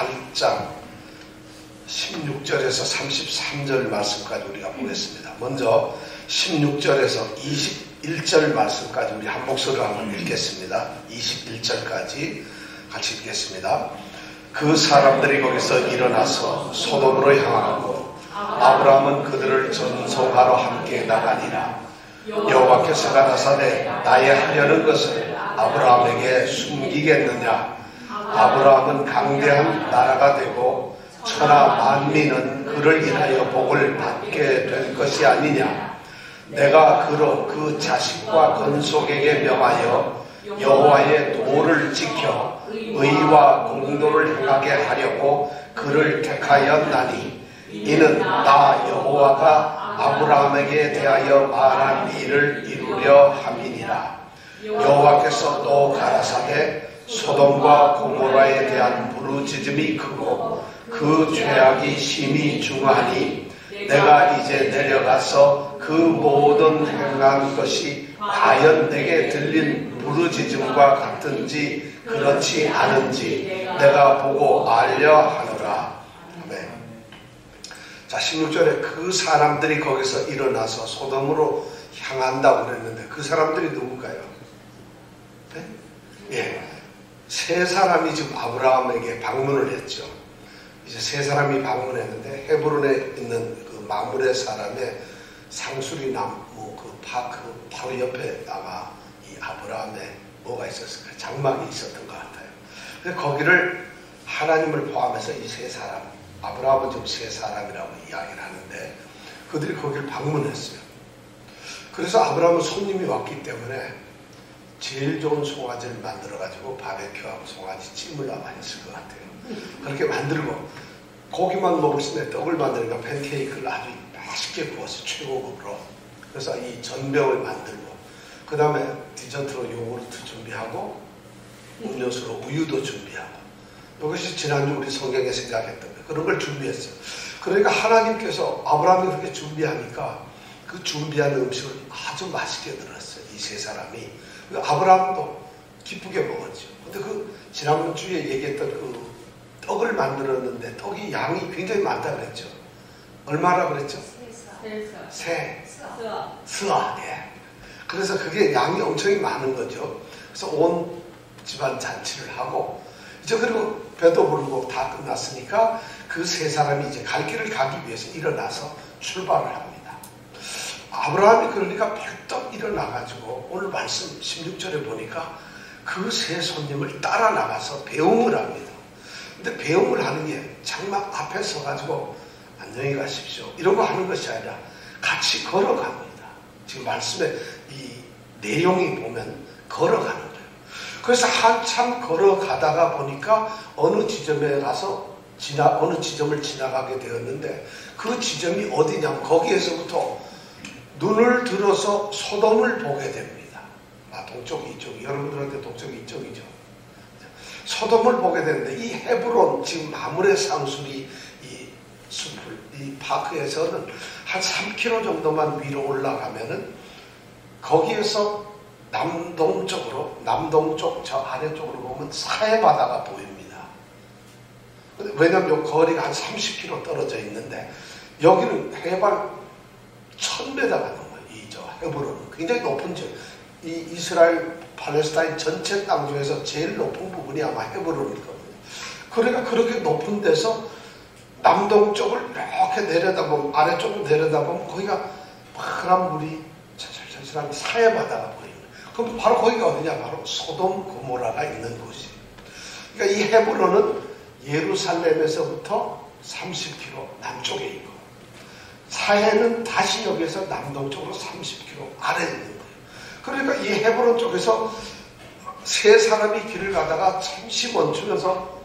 8장 16절에서 33절 말씀까지 우리가 보겠습니다. 먼저 16절에서 21절 말씀까지 우리 한 목소리로 한번 읽겠습니다. 21절까지 같이 읽겠습니다. 그 사람들이 거기서 일어나서 소돔으로 향하고 아브라함은 그들을 전송하러 함께 나가니라. 여호와께서 가라사대 나의 하려는 것을 아브라함에게 숨기겠느냐. 아브라함은 강대한 나라가 되고 천하 만민은 그를 인하여 복을 받게 될 것이 아니냐. 내가 그로 그 자식과 건속에게 명하여 여호와의 도를 지켜 의와 공도를 행하게 하려고 그를 택하였나니 이는 나 여호와가 아브라함에게 대하여 말한 일을 이루려 함이니라. 여호와께서 또 가라사대 소돔과 고모라에 대한 부르짖음이 크고 그 죄악이 심히 중하니 내가 이제 내려가서 그 모든 행한 것이 과연 내게 들린 부르짖음과 같은지 그렇지 않은지 내가 보고 알려 하노라. 아멘. 자, 16절에 그 사람들이 거기서 일어나서 소돔으로 향한다고 그랬는데 그 사람들이 누굴까요? 네? 예. 세 사람이 지금 아브라함에게 방문을 했죠. 이제 세 사람이 방문했는데 헤브론에 있는 그 마므레 사람의 상수리 나무 바로 옆에 아마 이 아브라함의 뭐가 있었을까요? 장막이 있었던 것 같아요. 근데 거기를 하나님을 포함해서 이 세 사람, 아브라함은 지금 세 사람이라고 이야기를 하는데 그들이 거기를 방문했어요. 그래서 아브라함은 손님이 왔기 때문에 제일 좋은 송아지를 만들어가지고 바베큐하고 송아지 찜을 아마 했을 것 같아요. 그렇게 만들고 고기만 먹을 수 있는 떡을 만드니까 팬케이크를 아주 맛있게 구워서 최고급으로. 그래서 이 전병을 만들고 그 다음에 디저트로 요구르트 준비하고 음료수로 우유도 준비하고 이것이 지난주 우리 성경에 생각했던 거예요. 그런 걸 준비했어요. 그러니까 하나님께서 아브라함이 그렇게 준비하니까 그 준비한 음식을 아주 맛있게 들었어요. 이 세 사람이. 아브라함도 기쁘게 먹었죠. 근데 그 지난번 주에 얘기했던 그 떡을 만들었는데 떡이 양이 굉장히 많다 그랬죠. 얼마나 그랬죠? 스아. 예. 그래서 그게 양이 엄청 많은 거죠. 그래서 온 집안 잔치를 하고 이제 그리고 배도 부르고 다 끝났으니까 그 세 사람이 이제 갈 길을 가기 위해서 일어나서 출발을 합니다. 아브라함이 그러니까 벌떡 일어나가지고 오늘 말씀 16절에 보니까 그 세 손님을 따라 나가서 배웅을 합니다. 근데 배웅을 하는 게 장막 앞에 서가지고 안녕히 가십시오 이런 거 하는 것이 아니라 같이 걸어갑니다. 지금 말씀의 이 내용이 보면 걸어가는 거예요. 그래서 한참 걸어가다가 보니까 어느 지점에 가서 어느 지점을 지나가게 되었는데 그 지점이 어디냐면 거기에서부터 눈을 들어서 소돔을 보게 됩니다. 동쪽 이쪽 여러분들한테 동쪽이 이쪽이죠. 소돔을 보게 되는데 이 헤브론 지금 마므레 상수리 이 숲을 이 파크에서는 한 3km 정도만 위로 올라가면은 거기에서 남동쪽 저 아래쪽으로 보면 사해 바다가 보입니다. 왜냐하면 이 거리가 한 30km 떨어져 있는데 여기는 해발 1000m가 넘어요. 이 저 헤브론은 굉장히 높은 지역. 이 이스라엘 팔레스타인 전체 땅 중에서 제일 높은 부분이 아마 헤브론이거든요. 그러니까 그렇게 높은 데서 남동쪽을 이렇게 내려다보면 아래쪽으로 내려다보면 거기가 파란 물이 철철철철한 사해 바다가 보입니다. 그럼 바로 거기가 어디냐? 바로 소돔 고모라가 있는 곳이에요. 그러니까 이 헤브론은 예루살렘에서부터 30km 남쪽에 있고 사해는 다시 여기에서 남동쪽으로 30km 아래에 있는 거예요. 그러니까 이 헤브론 쪽에서 세 사람이 길을 가다가 잠시 멈추면서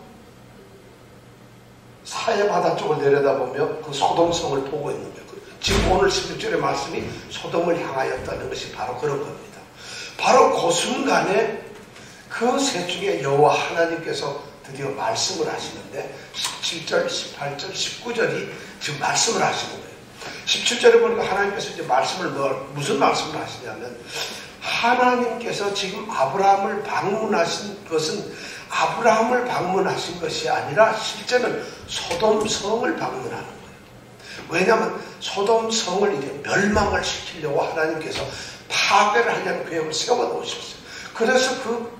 사해 바다 쪽을 내려다보며 그 소돔성을 보고 있는 거예요. 지금 오늘 16절의 말씀이 소돔을 향하였다는 것이 바로 그런 겁니다. 바로 그 순간에 그 셋 중에 여호와 하나님께서 드디어 말씀을 하시는데 17절, 18절, 19절이 지금 말씀을 하시는 거예요. 17절에 보니까 하나님께서 이제 무슨 말씀을 하시냐면 하나님께서 지금 아브라함을 방문하신 것은 아브라함을 방문하신 것이 아니라 실제는 소돔성을 방문하는 거예요. 왜냐하면 소돔성을 이제 멸망을 시키려고 하나님께서 파괴를 하려는 계획을 세워 놓으셨어요. 그래서 그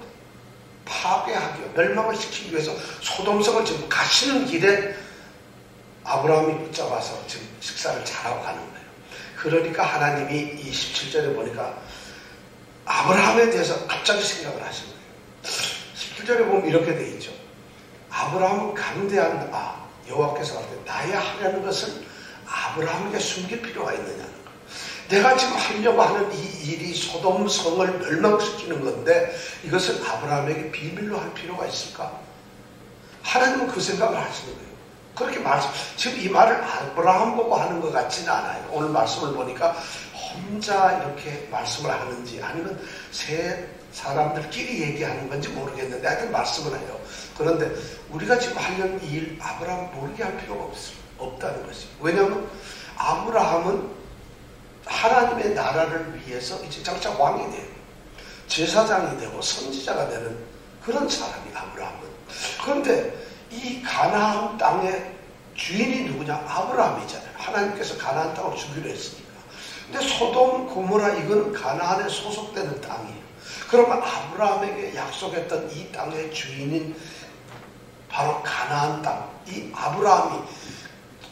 파괴하기, 멸망을 시키기 위해서 소돔성을 지금 가시는 길에 아브라함이 붙잡아서 지금 식사를 잘하고 가는 거예요. 그러니까 하나님이 이 17절에 보니까 아브라함에 대해서 갑자기 생각을 하신 거예요. 17절에 보면 이렇게 돼 있죠. 아브라함은 강대한 여호와께서 할 때 나야 하려는 것을 아브라함에게 숨길 필요가 있느냐는 거예요. 내가 지금 하려고 하는 이 일이 소돔성을 멸망시키는 건데 이것을 아브라함에게 비밀로 할 필요가 있을까? 하나님은 그 생각을 하시는 거예요. 그렇게 지금 이 말을 아브라함 보고 하는 것 같지는 않아요. 오늘 말씀을 보니까 혼자 이렇게 말씀을 하는지 아니면 세 사람들끼리 얘기하는 건지 모르겠는데 하여튼 말씀을 해요. 그런데 우리가 지금 하려는 이 일 아브라함 모르게 할 필요가 없다는 것이에요. 왜냐하면 아브라함은 하나님의 나라를 위해서 이제 장차 왕이 되고 제사장이 되고 선지자가 되는 그런 사람이 아브라함은. 그런데 이 가나안 땅의 주인이 누구냐? 아브라함이잖아요. 하나님께서 가나안 땅을 주기로 했으니까. 근데 소돔 고모라 이거는 가나안에 소속되는 땅이에요. 그러면 아브라함에게 약속했던 이 땅의 주인인 바로 가나안 땅, 이 아브라함이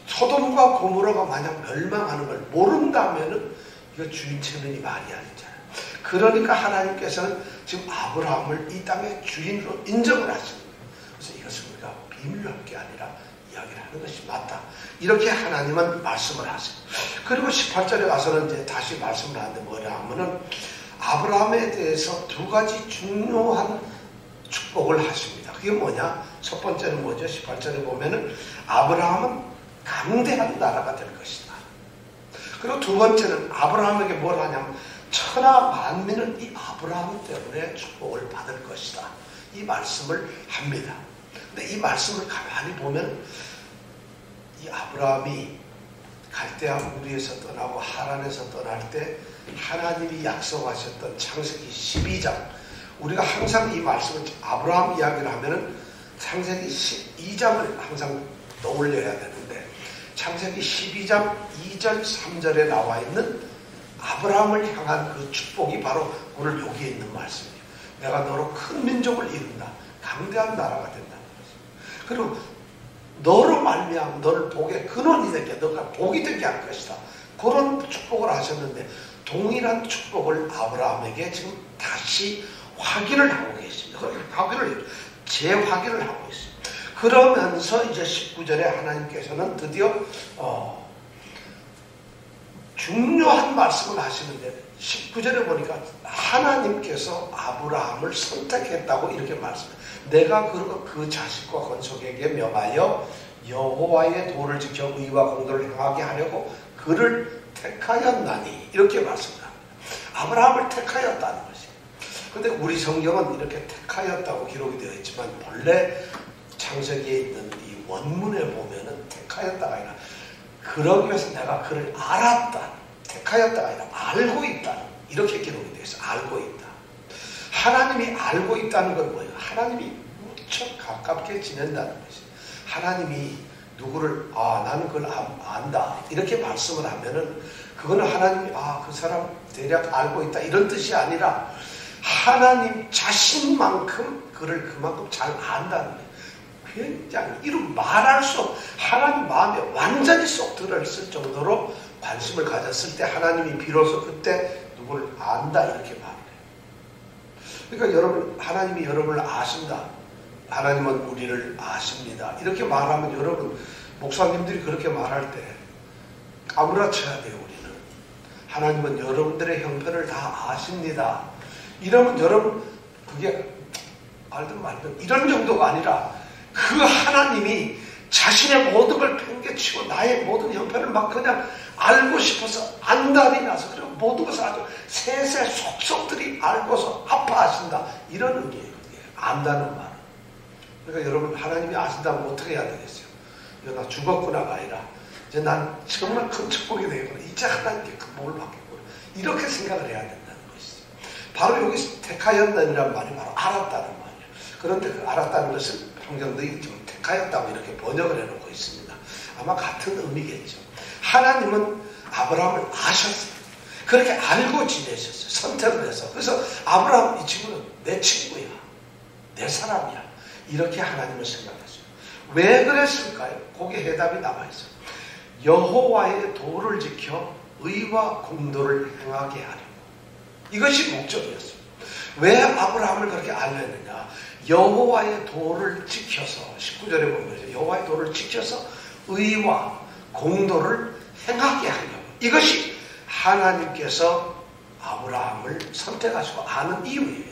소돔과 고모라가 만약 멸망하는 걸 모른다면은 이거 주인 체면이 말이 아니잖아요. 그러니까 하나님께서는 지금 아브라함을 이 땅의 주인으로 인정을 하시는 거예요. 그래서 이것을 우리가 비밀로 할 게 아니라 이야기를 하는 것이 맞다. 이렇게 하나님은 말씀을 하세요. 그리고 18절에 가서는 이제 다시 말씀을 하는데 뭐냐 하면은 아브라함에 대해서 두 가지 중요한 축복을 하십니다. 그게 뭐냐? 첫 번째는 뭐죠? 18절에 보면은 아브라함은 강대한 나라가 될 것이다. 그리고 두 번째는 아브라함에게 뭘 하냐면 천하 만민은 이 아브라함 때문에 축복을 받을 것이다. 이 말씀을 합니다. 근데 이 말씀을 가만히 보면 이 아브라함이 갈대아 우리에서 떠나고 하란에서 떠날 때 하나님이 약속하셨던 창세기 12장, 우리가 항상 이 말씀을 아브라함 이야기를 하면은 창세기 12장을 항상 떠올려야 되는데 창세기 12장 2절 3절에 나와 있는 아브라함을 향한 그 축복이 바로 오늘 여기에 있는 말씀이에요. 내가 너로 큰 민족을 이룬다. 강대한 나라가 된다는 것이에요. 그리고 너로 말미암아 너를 복의 근원이 되게, 너가 복이 되게 할 것이다. 그런 축복을 하셨는데 동일한 축복을 아브라함에게 지금 다시 확인을 하고 계십니다. 재확인을 하고 있습니다. 그러면서 이제 19절에 하나님께서는 드디어 중요한 말씀을 하시는데 19절에 보니까 하나님께서 아브라함을 선택했다고 이렇게 말씀해요. 내가 그 자식과 건속에게 명하여 여호와의 도를 지켜 의와 공도를 행하게 하려고 그를 택하였나니 이렇게 말씀합니다. 아브라함을 택하였다는 것이에요. 그런데 우리 성경은 이렇게 택하였다고 기록이 되어 있지만 본래 창세기에 있는 이 원문에 보면은 택하였다가 아니라 그러기 위해서 내가 그를 알았다. 택하였다가 아니라 알고 있다. 이렇게 기록이 되어 있어요. 알고 있다. 하나님이 알고 있다는 건 뭐예요? 하나님이 무척 가깝게 지낸다는 것이에요. 하나님이 누구를 나는 그걸 안다 이렇게 말씀을 하면은 그거는 하나님이 그 사람 대략 알고 있다 이런 뜻이 아니라 하나님 자신만큼 그를 그만큼 잘 안다는 거예요. 굉장히 이루 말할 수 없, 하나님 마음에 완전히 쏙 들어있을 정도로 관심을 가졌을 때 하나님이 비로소 그때 누구를 안다 이렇게 말해요. 그러니까 여러분, 하나님이 여러분을 아신다. 하나님은 우리를 아십니다. 이렇게 말하면 여러분, 목사님들이 그렇게 말할 때 까무라쳐야 돼요. 우리는 하나님은 여러분들의 형편을 다 아십니다. 이러면 여러분 그게 알든 말든 이런 정도가 아니라 그 하나님이 자신의 모든 걸 팽개치고 나의 모든 형편을 막 그냥 알고 싶어서 안달이 나서 그리고 모든 것을 아주 세세 속속들이 알고서 아파하신다 이런 의미예요. 안다는 말은. 그러니까 여러분 하나님이 아신다면 어떻게 해야 되겠어요? 나 죽었구나가 아니라 이제 난 정말 큰 축복이 되겠구나. 이제 하나님께 그 복을 받겠구나. 이렇게 생각을 해야 된다는 것이죠. 바로 여기 택하였다는 말이 바로 알았다는 말이에요. 그런데 그 알았다는 것은 성경들이 지금 택하였다고 이렇게 번역을 해놓고 있습니다. 아마 같은 의미겠죠. 하나님은 아브라함을 아셨어요. 그렇게 알고 지내셨어요. 선택을 해서. 그래서 아브라함 이 친구는 내 친구야. 내 사람이야. 이렇게 하나님을 생각했어요. 왜 그랬을까요? 거기에 해답이 남아있어요. 여호와의 도를 지켜 의와 공도를 행하게 하려고. 이것이 목적이었어요. 왜 아브라함을 그렇게 알렸느냐? 여호와의 도를 지켜서 19절에 보면 여호와의 도를 지켜서 의와 공도를 행하게 하려고. 이것이 하나님께서 아브라함을 선택하시고 아는 이유예요.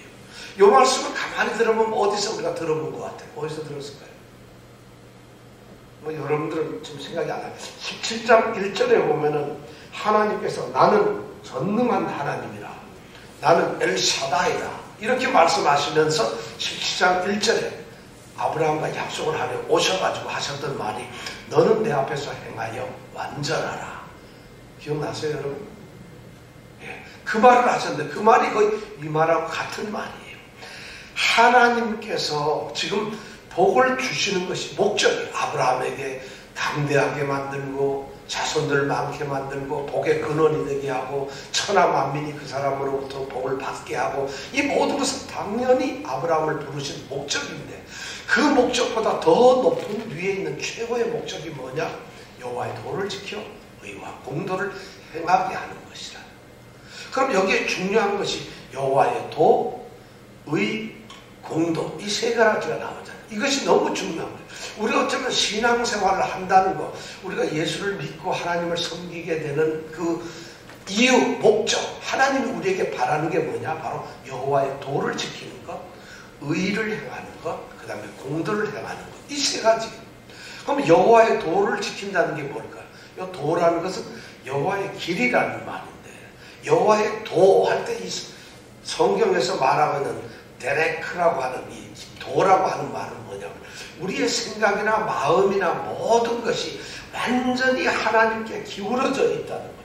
이 말씀을 가만히 들어보면 어디서 우리가 들어본 것 같아요? 어디서 들었을까요? 여러분들은 좀 생각이 안 나요. 17장 1절에 보면은 하나님께서 나는 전능한 하나님이라, 나는 엘샤다이다 이렇게 말씀하시면서 17장 1절에 아브라함과 약속을 하려 오셔가지고 하셨던 말이 너는 내 앞에서 행하여 완전하라. 기억나세요 여러분? 예, 그 말을 하셨는데 그 말이 거의 이 말하고 같은 말이에요. 하나님께서 지금 복을 주시는 것이 목적이 아브라함에게 담대하게 만들고 자손들 많게 만들고 복의 근원이 되게 하고 천하 만민이 그 사람으로부터 복을 받게 하고 이 모든 것은 당연히 아브라함을 부르신 목적인데 그 목적보다 더 높은 위에 있는 최고의 목적이 뭐냐? 여호와의 도를 지켜 의와 공도를 행하게 하는 것이라. 그럼 여기에 중요한 것이 여호와의 도, 의, 공도 이 세 가지가 나오잖아요. 이것이 너무 중요한 거예요. 우리가 어쩌면 신앙생활을 한다는 거, 우리가 예수를 믿고 하나님을 섬기게 되는 그 이유, 목적, 하나님이 우리에게 바라는 게 뭐냐? 바로 여호와의 도를 지키는 것, 의를 행하는 것, 그 다음에 공도를 행하는 것. 이 세 가지. 그럼 여호와의 도를 지킨다는 게 뭘까요? 이 도라는 것은 여호와의 길이라는 말인데 여호와의 도 할 때 이 성경에서 말하고 있는 데레크라고 하는 이 도라고 하는 말은 뭐냐면 우리의 생각이나 마음이나 모든 것이 완전히 하나님께 기울어져 있다는 것입니다.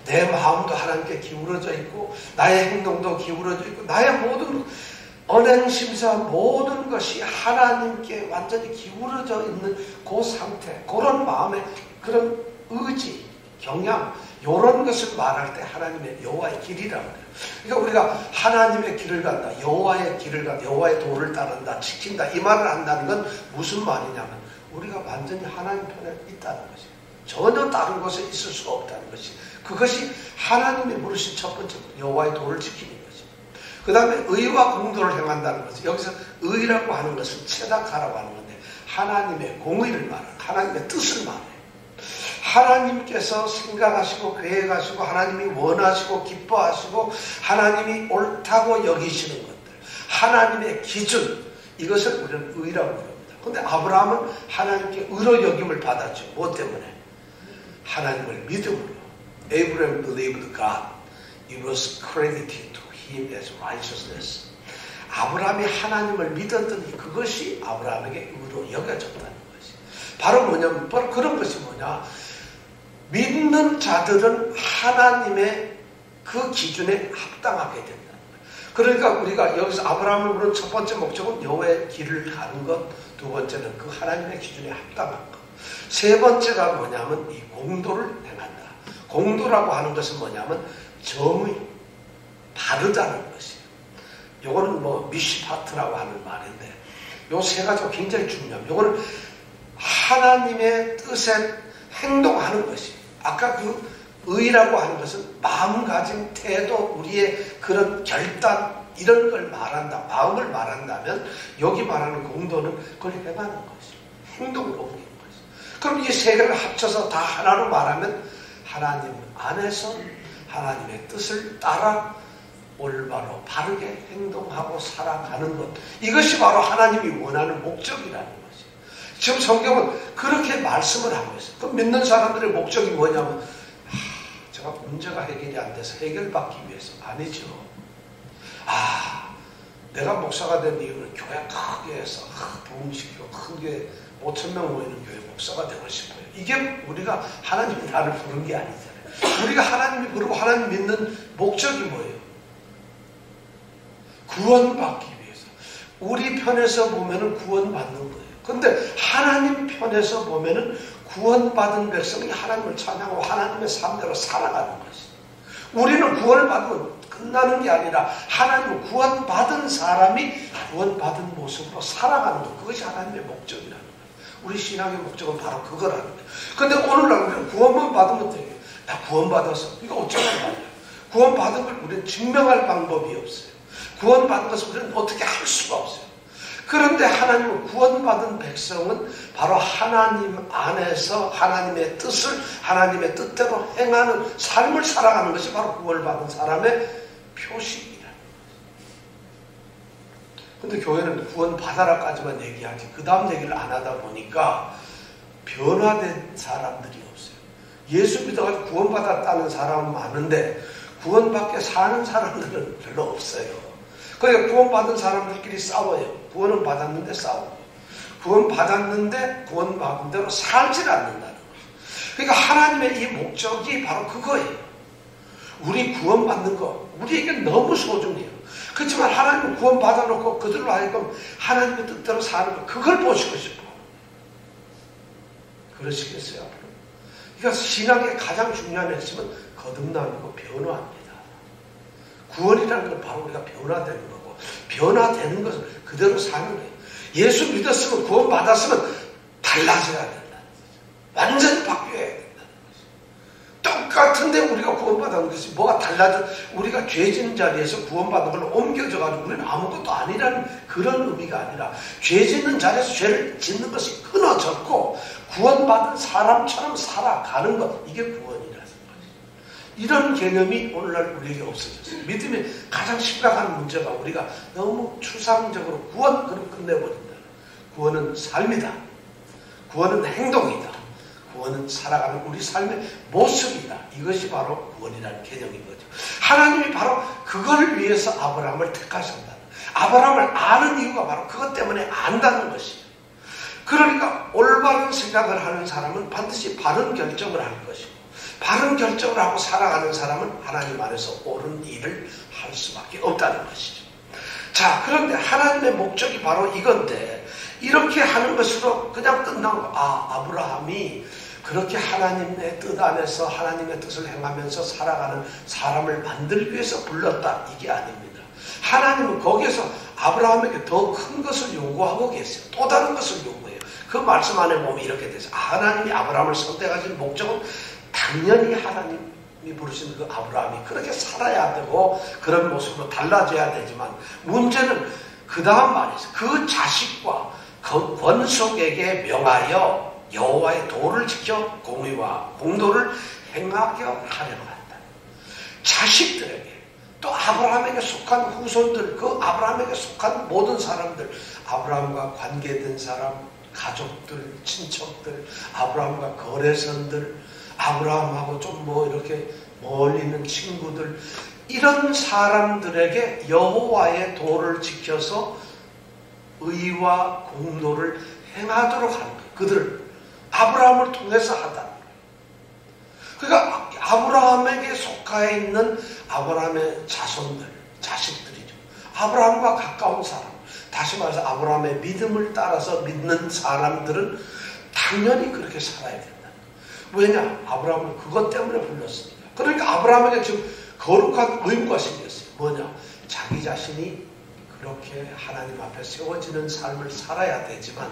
내 마음도 하나님께 기울어져 있고 나의 행동도 기울어져 있고 나의 모든 언행심사 모든 것이 하나님께 완전히 기울어져 있는 그 상태, 그런 마음의 그런 의지, 경향 이런 것을 말할 때 하나님의 여호와의 길이라고 해요. 그러니까 우리가 하나님의 길을 간다, 여호와의 길을 간다, 여호와의 도를 따른다, 지킨다 이 말을 한다는 건 무슨 말이냐면 우리가 완전히 하나님 편에 있다는 것이에요. 전혀 다른 곳에 있을 수가 없다는 것이 그것이 하나님이 부르신 첫 번째 여호와의 도를 지키는 것이에요. 그 다음에 의와 공도를 행한다는 것은 여기서 의라고 하는 것은 체닥하라고 하는 건데 하나님의 공의를 말하는 하나님의 뜻을 말해요. 하나님께서 생각하시고 계획하시고 하나님이 원하시고 기뻐하시고 하나님이 옳다고 여기시는 것들 하나님의 기준 이것을 우리는 의라고 부릅니다. 그런데 아브라함은 하나님께 의로 여김을 받았죠. 뭐 때문에? 하나님을 믿음으로. Abraham believed God. It was credited to him as righteousness. 아브라함이 하나님을 믿었더니 그것이 아브라함에게 의로 여겨졌다는 것이 바로 뭐냐면 바로 그런 것이 뭐냐? 믿는 자들은 하나님의 그 기준에 합당하게 된다는 거예요. 그러니까 우리가 여기서 아브라함을 부른 첫 번째 목적은 여호와의 길을 가는 것, 두 번째는 그 하나님의 기준에 합당한 것, 세 번째가 뭐냐면 이 공도를 행한다. 공도라고 하는 것은 뭐냐면 정의, 바르다는 것이에요. 요거는 뭐 미시파트라고 하는 말인데 요 세 가지가 굉장히 중요합니다. 요거는 하나님의 뜻에 행동하는 것이에요. 아까 그 의라고 하는 것은 마음가짐, 태도, 우리의 그런 결단 이런 걸 말한다. 마음을 말한다면 여기 말하는 공도는 그걸 행하는 것이에요. 행동을 옮기는 것이에요. 그럼 이 세 개를 합쳐서 다 하나로 말하면 하나님 안에서 하나님의 뜻을 따라 올바로 바르게 행동하고 살아가는 것 이것이 바로 하나님이 원하는 목적이라는 것이에요. 지금 성경은 그렇게 말씀을 하고 있어요. 그럼 믿는 사람들의 목적이 뭐냐면 제가 문제가 해결이 안 돼서 해결받기 위해서 아니죠. 내가 목사가 된 이유는 교회 크게 해서 부흥시키고 크게 5,000명 모이는 교회 목사가 되고 싶어요. 이게 우리가 하나님이 나를 부른 게 아니잖아요. 우리가 하나님이 부르고 하나님 믿는 목적이 뭐예요? 구원받기 위해서 우리 편에서 보면은 구원받는 거예요. 근데 하나님 편에서 보면은 구원받은 백성이 하나님을 찬양하고 하나님의 삶대로 살아가는 것이죠. 우리는 구원을 받으면 끝나는 게 아니라 하나님을 구원받은 사람이 구원받은 모습으로 살아가는 것, 그것이 하나님의 목적이라는 거예요. 우리 신앙의 목적은 바로 그거라는 거예요. 근데 오늘날 우리는 구원만 받으면 되게, 나 구원받았어. 이거 어쩌면 말이야. 구원받은 걸 우리는 증명할 방법이 없어요. 구원받은 것을 우리는 어떻게 할 수가 없어요. 그런데 하나님은 구원받은 백성은 바로 하나님 안에서 하나님의 뜻을 하나님의 뜻대로 행하는 삶을 살아가는 것이 바로 구원받은 사람의 표식이라는 거예요. 근데 교회는 구원받아라까지만 얘기하지 그 다음 얘기를 안 하다 보니까 변화된 사람들이 없어요. 예수 믿어가지고 구원받았다는 사람은 많은데 구원받게 사는 사람들은 별로 없어요. 그러니까 구원받은 사람들끼리 싸워요. 구원은 받았는데 싸우고, 구원받았는데 구원받은 대로 살질 않는다는 거예요. 그러니까 하나님의 이 목적이 바로 그거예요. 우리 구원받는 거 우리에게 너무 소중해요. 그렇지만 하나님은 구원받아놓고 그들로 하여금 하나님의 뜻대로 사는 거, 그걸 보시고 싶어. 그러시겠어요? 앞으로? 그러니까 신앙의 가장 중요한 핵심은 거듭남이고 변화입니다. 구원이라는 건 바로 우리가 변화되는 거고, 변화되는 것은 그대로 사는 거예요. 예수 믿었으면, 구원받았으면 달라져야 된다는 거죠. 완전히 바뀌어야 된다는 거죠. 똑같은데 우리가 구원받은 것이 뭐가 달라져, 우리가 죄 짓는 자리에서 구원받은 걸로 옮겨져가지고 우리는 아무것도 아니라는 그런 의미가 아니라, 죄 짓는 자리에서 죄를 짓는 것이 끊어졌고 구원받은 사람처럼 살아가는 것, 이게 구원이라는 거죠. 이런 개념이 오늘날 우리에게 없어졌어요. 믿음의 가장 심각한 문제가 우리가 너무 추상적으로 구원, 그럼 끝내버린다. 구원은 삶이다. 구원은 행동이다. 구원은 살아가는 우리 삶의 모습이다. 이것이 바로 구원이라는 개념인 거죠. 하나님이 바로 그걸 위해서 아브라함을 택하셨다. 아브라함을 아는 이유가 바로 그것 때문에 안다는 것이에요. 그러니까 올바른 생각을 하는 사람은 반드시 바른 결정을 할 것이고, 바른 결정을 하고 살아가는 사람은 하나님 안에서 옳은 일을 할 수밖에 없다는 것이죠. 자, 그런데 하나님의 목적이 바로 이건데, 이렇게 하는 것으로 그냥 끝난 거. 아브라함이 그렇게 하나님의 뜻 안에서 하나님의 뜻을 행하면서 살아가는 사람을 만들기 위해서 불렀다, 이게 아닙니다. 하나님은 거기에서 아브라함에게 더 큰 것을 요구하고 계세요. 또 다른 것을 요구해요. 그 말씀 안에 보면 이렇게 돼서, 하나님이 아브라함을 선택하신 목적은 당연히 하나님이 부르신 그 아브라함이 그렇게 살아야 되고 그런 모습으로 달라져야 되지만, 문제는 그 다음 말이죠. 그 자식과 그 권속에게 명하여 여호와의 도를 지켜 공의와 공도를 행하게 하려고 한다. 자식들에게, 또 아브라함에게 속한 후손들, 그 아브라함에게 속한 모든 사람들, 아브라함과 관계된 사람, 가족들, 친척들, 아브라함과 거래선들, 아브라함하고 좀 이렇게 멀리 있는 친구들, 이런 사람들에게 여호와의 도를 지켜서 의와 공도를 행하도록 하는 거예요. 그들을 아브라함을 통해서 하다. 그러니까 아브라함에게 속해 있는 아브라함의 자손들, 자식들이죠. 아브라함과 가까운 사람, 다시 말해서 아브라함의 믿음을 따라서 믿는 사람들은 당연히 그렇게 살아야 된다. 왜냐? 아브라함을 그것 때문에 불렀으니까. 그러니까 아브라함에게 지금 거룩한 의무가 생겼어요. 뭐냐? 자기 자신이 그렇게 하나님 앞에 세워지는 삶을 살아야 되지만,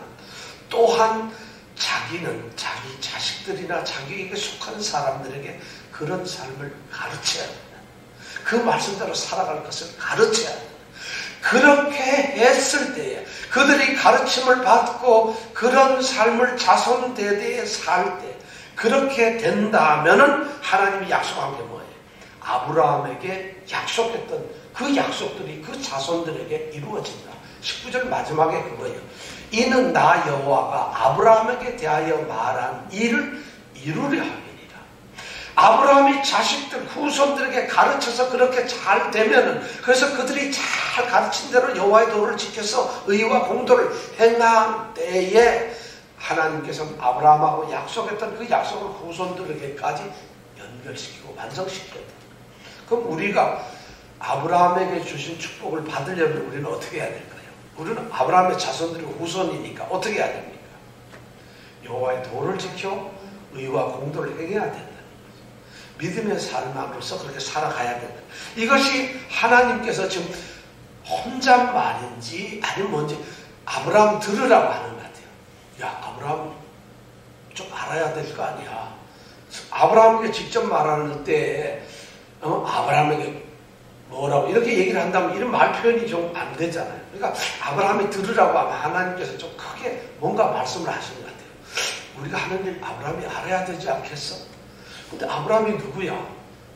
또한 자기는 자기 자식들이나 자기에게 속한 사람들에게 그런 삶을 가르쳐야 된다. 그 말씀대로 살아갈 것을 가르쳐야 된다. 그렇게 했을 때에 그들이 가르침을 받고 그런 삶을 자손 대대에 살 때, 그렇게 된다면은 하나님이 약속한 게 뭐예요? 아브라함에게 약속했던 그 약속들이 그 자손들에게 이루어진다. 19절 마지막에 그거예요. 이는 나 여호와가 아브라함에게 대하여 말한 일을 이루려 함이니라. 아브라함이 자식들, 후손들에게 가르쳐서 그렇게 잘 되면은, 그래서 그들이 잘 가르친 대로 여호와의 도를 지켜서 의와 공도를 행한 때에 하나님께서 아브라함하고 약속했던 그 약속을 후손들에게까지 연결시키고 완성시켰다. 그럼 우리가 아브라함에게 주신 축복을 받으려면 우리는 어떻게 해야 될까요? 우리는 아브라함의 자손들의 후손이니까 어떻게 해야 됩니까? 여호와의 도를 지켜 의와 공도를 행해야 된다는 거죠. 믿음의 삶으로서 그렇게 살아가야 된다. 이것이 하나님께서 지금 혼잣말인지 아니면 뭔지 아브라함 들으라고 하는 것 같아요. 야, 아브라함 좀 알아야 될 거 아니야. 아브라함에게 직접 말하는 때 아브라함에게 뭐라고 이렇게 얘기를 한다면 이런 말 표현이 좀 안 되잖아요. 그러니까 아브라함이 들으라고 하면 하나님께서 좀 크게 뭔가 말씀을 하시는 것 같아요. 우리가 하는 일 아브라함이 알아야 되지 않겠어? 근데 아브라함이 누구야?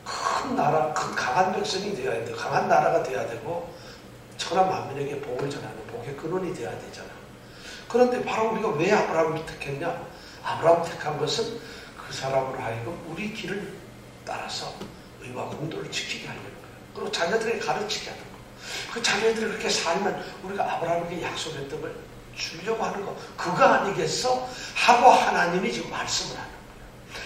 큰 나라, 큰 강한 백성이 되어야 돼. 강한 나라가 되어야 되고 천하 만민에게 복을 전하는 복의 근원이 되어야 되잖아. 그런데 바로 우리가 왜 아브라함을 택했냐? 아브라함을 택한 것은 그 사람으로 하여금 우리 길을 따라서 의와 공도를 지키게 하려는 거예요. 그리고 자녀들에게 가르치게 하는 거예요. 그 자녀들이 그렇게 살면 우리가 아브라함에게 약속했던 걸 주려고 하는 거 그거 아니겠어? 하고 하나님이 지금 말씀을 하는 거예요.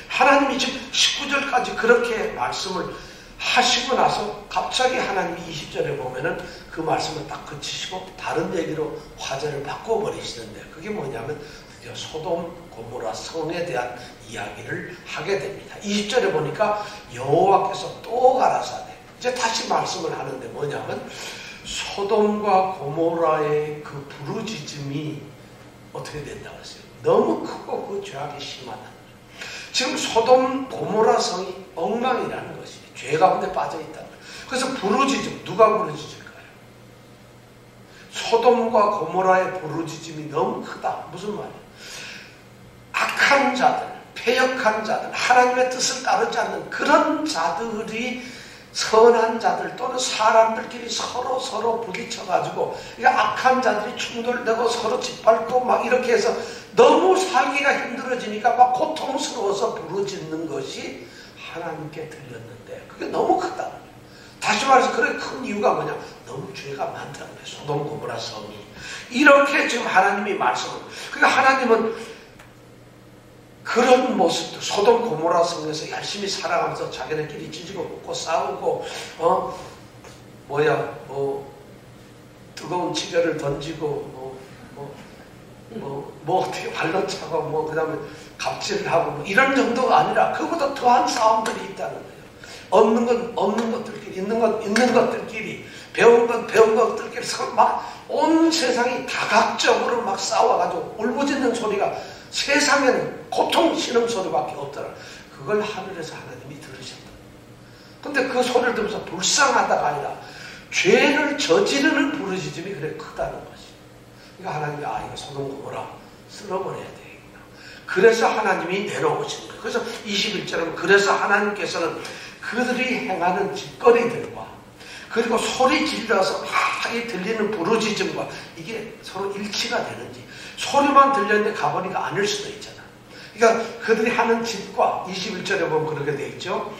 하나님이 지금 19절까지 그렇게 말씀을 하시고 나서 갑자기 하나님이 20절에 보면은 그 말씀을 딱 그치시고 다른 얘기로 화제를 바꿔버리시는데 그게 뭐냐면 드디어 소돔 고모라 성에 대한 이야기를 하게 됩니다. 20절에 보니까 여호와께서 또 가라사대 이제 다시 말씀을 하는데 뭐냐면 소돔과 고모라의 그 부르짖음이 어떻게 된다고 했어요? 너무 크고 그 죄악이 심하다. 지금 소돔 고모라 성이 엉망이라는 것이 죄 가운데 빠져 있다는 거예요. 그래서 부르짖음 누가 부르짖을까요? 소돔과 고모라의 부르짖음이 너무 크다. 무슨 말이에요? 악한 자들, 패역한 자들, 하나님의 뜻을 따르지 않는 그런 자들이 선한 자들 또는 사람들끼리 서로 부딪혀가지고 악한 자들이 충돌되고 서로 짓밟고 막 이렇게 해서 너무 살기가 힘들어지니까 막 고통스러워서 부르짖는 것이 하나님께 들렸는데 그게 너무 크다. 다시 말해서 그래 큰 이유가 뭐냐? 너무 죄가 많다는 거예요. 소돔 고모라 성이. 이렇게 지금 하나님이 말씀을. 그러니까 하나님은 그런 모습도 소돔 고모라 성에서 열심히 살아가면서 자기네끼리 찢고 먹고 싸우고 뜨거운 치결을 던지고 어떻게 발로 차고 그다음에 갑질을 하고 이런 정도가 아니라 그보다 더한 싸움들이 있다는 거예요. 없는 건 없는 것들끼리 있는 건 있는 것들끼리 배운 건 배운 것들끼리 서로 막 온 세상이 다각적으로 막 싸워가지고 울부짖는 소리가 세상에는 고통 신음소리밖에 없더라. 그걸 하늘에서 하나님이 들으셨다. 근데 그 소리를 들으면서 불쌍하다가 아니라 죄를 저지르는 부르짖음이 그래 크다는 것이. 그러니까 하나님이 이거 소돔 고모라 쓸어버려야 되겠구나. 그래서 하나님이 내려오신 거예요. 그래서 21절은 그래서 하나님께서는 그들이 행하는 짓거리들과 그리고 소리 질러서 막 들리는 부르짖음과 이게 서로 일치가 되는지 소리만 들렸는데 가보니까 아닐 수도 있잖아. 그러니까 그들이 하는 짓과 21절에 보면 그렇게 돼 있죠.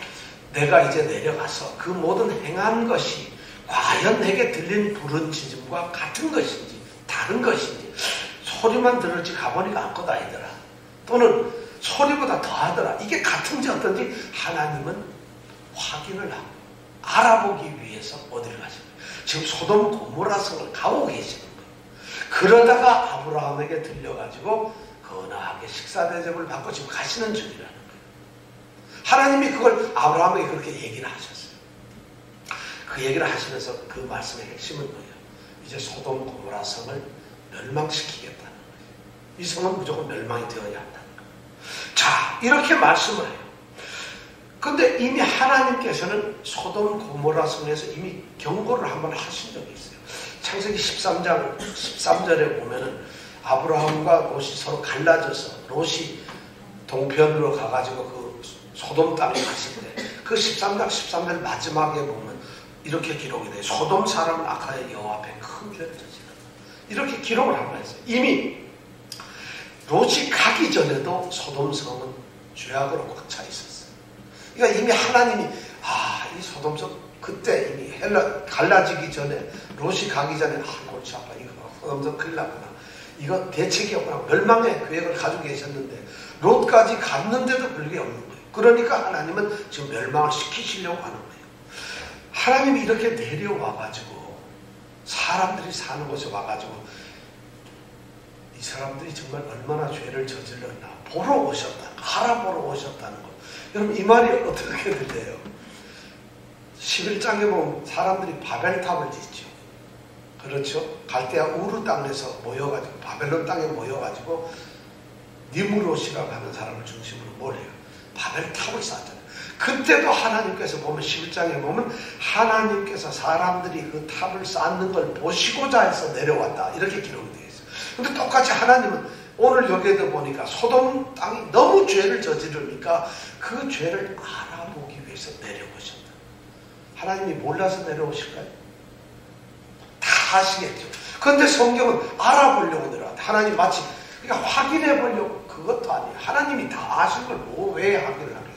내가 이제 내려가서 그 모든 행한 것이 과연 내게 들린 부르짖음과 같은 것인지 다른 것인지 소리만 들을지 가보니까 아무것도 아니더라. 또는 소리보다 더하더라. 이게 같은지 어떤지 하나님은 확인을 하고 알아보기 위해서 어디를 가시는 거예요. 지금 소돔 고모라 성을 가고 계시는 거예요. 그러다가 아브라함에게 들려가지고 거나하게 식사 대접을 받고 지금 가시는 중이라는 거예요. 하나님이 그걸 아브라함에게 그렇게 얘기를 하셨어요. 그 얘기를 하시면서 그 말씀의 핵심은 뭐예요? 이제 소돔 고모라 성을 멸망시키겠다는 거예요. 이 성은 무조건 멸망이 되어야 한다는 거예요. 자, 이렇게 말씀을 해요. 근데 이미 하나님께서는 소돔 고모라 성에서 이미 경고를 한번 하신 적이 있어요. 창세기 13장 13절에 보면은 아브라함과 롯이 서로 갈라져서 롯이 동편으로 가가지고 그 소돔 땅에 갔을 때 그 13장 13절 마지막에 보면 이렇게 기록이 돼요. 소돔 사람은 아카의 여호와 앞에 큰 죄를 저질렀다. 이렇게 기록을 한번 했어요. 이미 롯이 가기 전에도 소돔 성은 죄악으로 꽉 차 있었어요. 그러니까 이미 하나님이 이 소돔성 그때 이미 갈라지기 전에 롯이 가기 전에 골치 아파 이거 소돔성 큰일 났구나. 이거 대책이 없구나. 멸망의 계획을 가지고 계셨는데 롯까지 갔는데도 그게 없는 거예요. 그러니까 하나님은 지금 멸망을 시키시려고 하는 거예요. 하나님이 이렇게 내려와가지고 사람들이 사는 곳에 와가지고 이 사람들이 정말 얼마나 죄를 저질렀나 보러 오셨다, 알아보러 오셨다는 것. 여러분 이 말이 어떻게 들려요? 11장에 보면 사람들이 바벨탑을 짓죠. 그렇죠? 갈대아 우르 땅에서 모여가지고 바벨론 땅에 모여가지고 니무롯이라고 하는 사람을 중심으로 몰려요. 바벨탑을 쌓잖아요. 그때도 하나님께서 보면 11장에 보면 하나님께서 사람들이 그 탑을 쌓는 걸 보시고자 해서 내려왔다 이렇게 기록이 되어 있어요. 근데 똑같이 하나님은 오늘 여기에도 보니까 소돔 땅이 너무 죄를 저지르니까 그 죄를 알아보기 위해서 내려오셨다. 하나님이 몰라서 내려오실까요? 다 아시겠죠. 그런데 성경은 알아보려고 내려왔다. 하나님 마치 그러니까 확인해 보려고 그것도 아니에요. 하나님이 다 아신 걸 왜 확인을 하겠어요.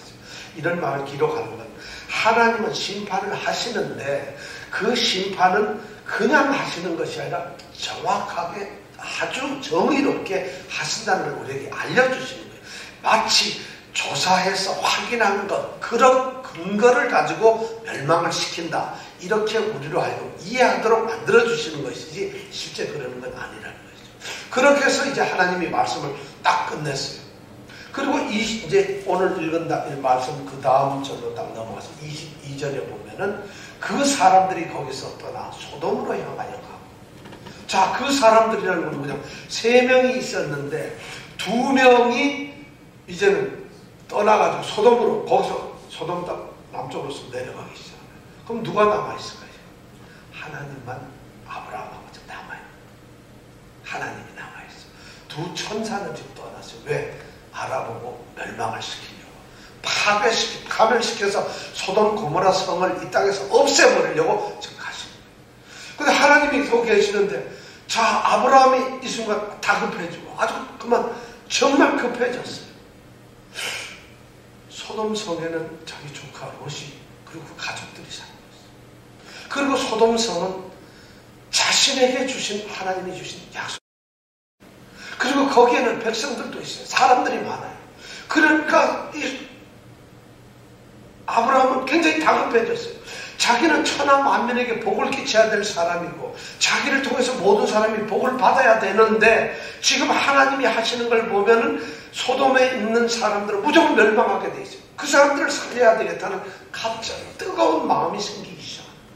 이런 말을 기록하는 건 하나님은 심판을 하시는데 그 심판은 그냥 하시는 것이 아니라 정확하게 아주 정의롭게 하신다는 걸 우리에게 알려주시는 거예요. 마치 조사해서 확인한 것, 그런 근거를 가지고 멸망을 시킨다. 이렇게 우리로 하여금 이해하도록 만들어주시는 것이지 실제 그러는 건 아니라는 거죠. 그렇게 해서 이제 하나님이 말씀을 딱 끝냈어요. 그리고 이제 오늘 읽은 말씀 그 다음 절로 딱 넘어가서 22절에 보면은 그 사람들이 거기서 떠나 소돔으로 향하여 가고, 자, 그 사람들이라는 건 그냥 3명이 있었는데 2명이 이제는 떠나가지고 소돔으로, 거기서 소돔 땅 남쪽으로서 내려가기 시작해요. 그럼 누가 남아있을까요? 하나님만 아브라함하고 지금 남아요. 하나님이 남아있어요. 2 천사는 지금 떠났어요. 왜? 알아보고 멸망을 시키려고, 파멸시켜서 소돔 고모라 성을 이 땅에서 없애버리려고 지금 가시는 거예요. 근데 하나님이 거기 계시는데, 자, 아브라함이 이 순간 다급해지고 아주 그만 정말 급해졌어요. 소돔 성에는 자기 조카 롯이 그리고 그 가족들이 살고 있어요. 그리고 소돔 성은 자신에게 주신, 하나님이 주신 약속, 그리고 거기에는 백성들도 있어요. 사람들이 많아요. 그러니까 이 아브라함은 굉장히 다급해졌어요. 자기는 천하 만민에게 복을 끼쳐야 될 사람이고 자기를 통해서 모든 사람이 복을 받아야 되는데 지금 하나님이 하시는 걸 보면은 소돔에 있는 사람들은 무조건 멸망하게 돼 있어요. 그 사람들을 살려야 되겠다는 갑자기 뜨거운 마음이 생기기 시작합니다.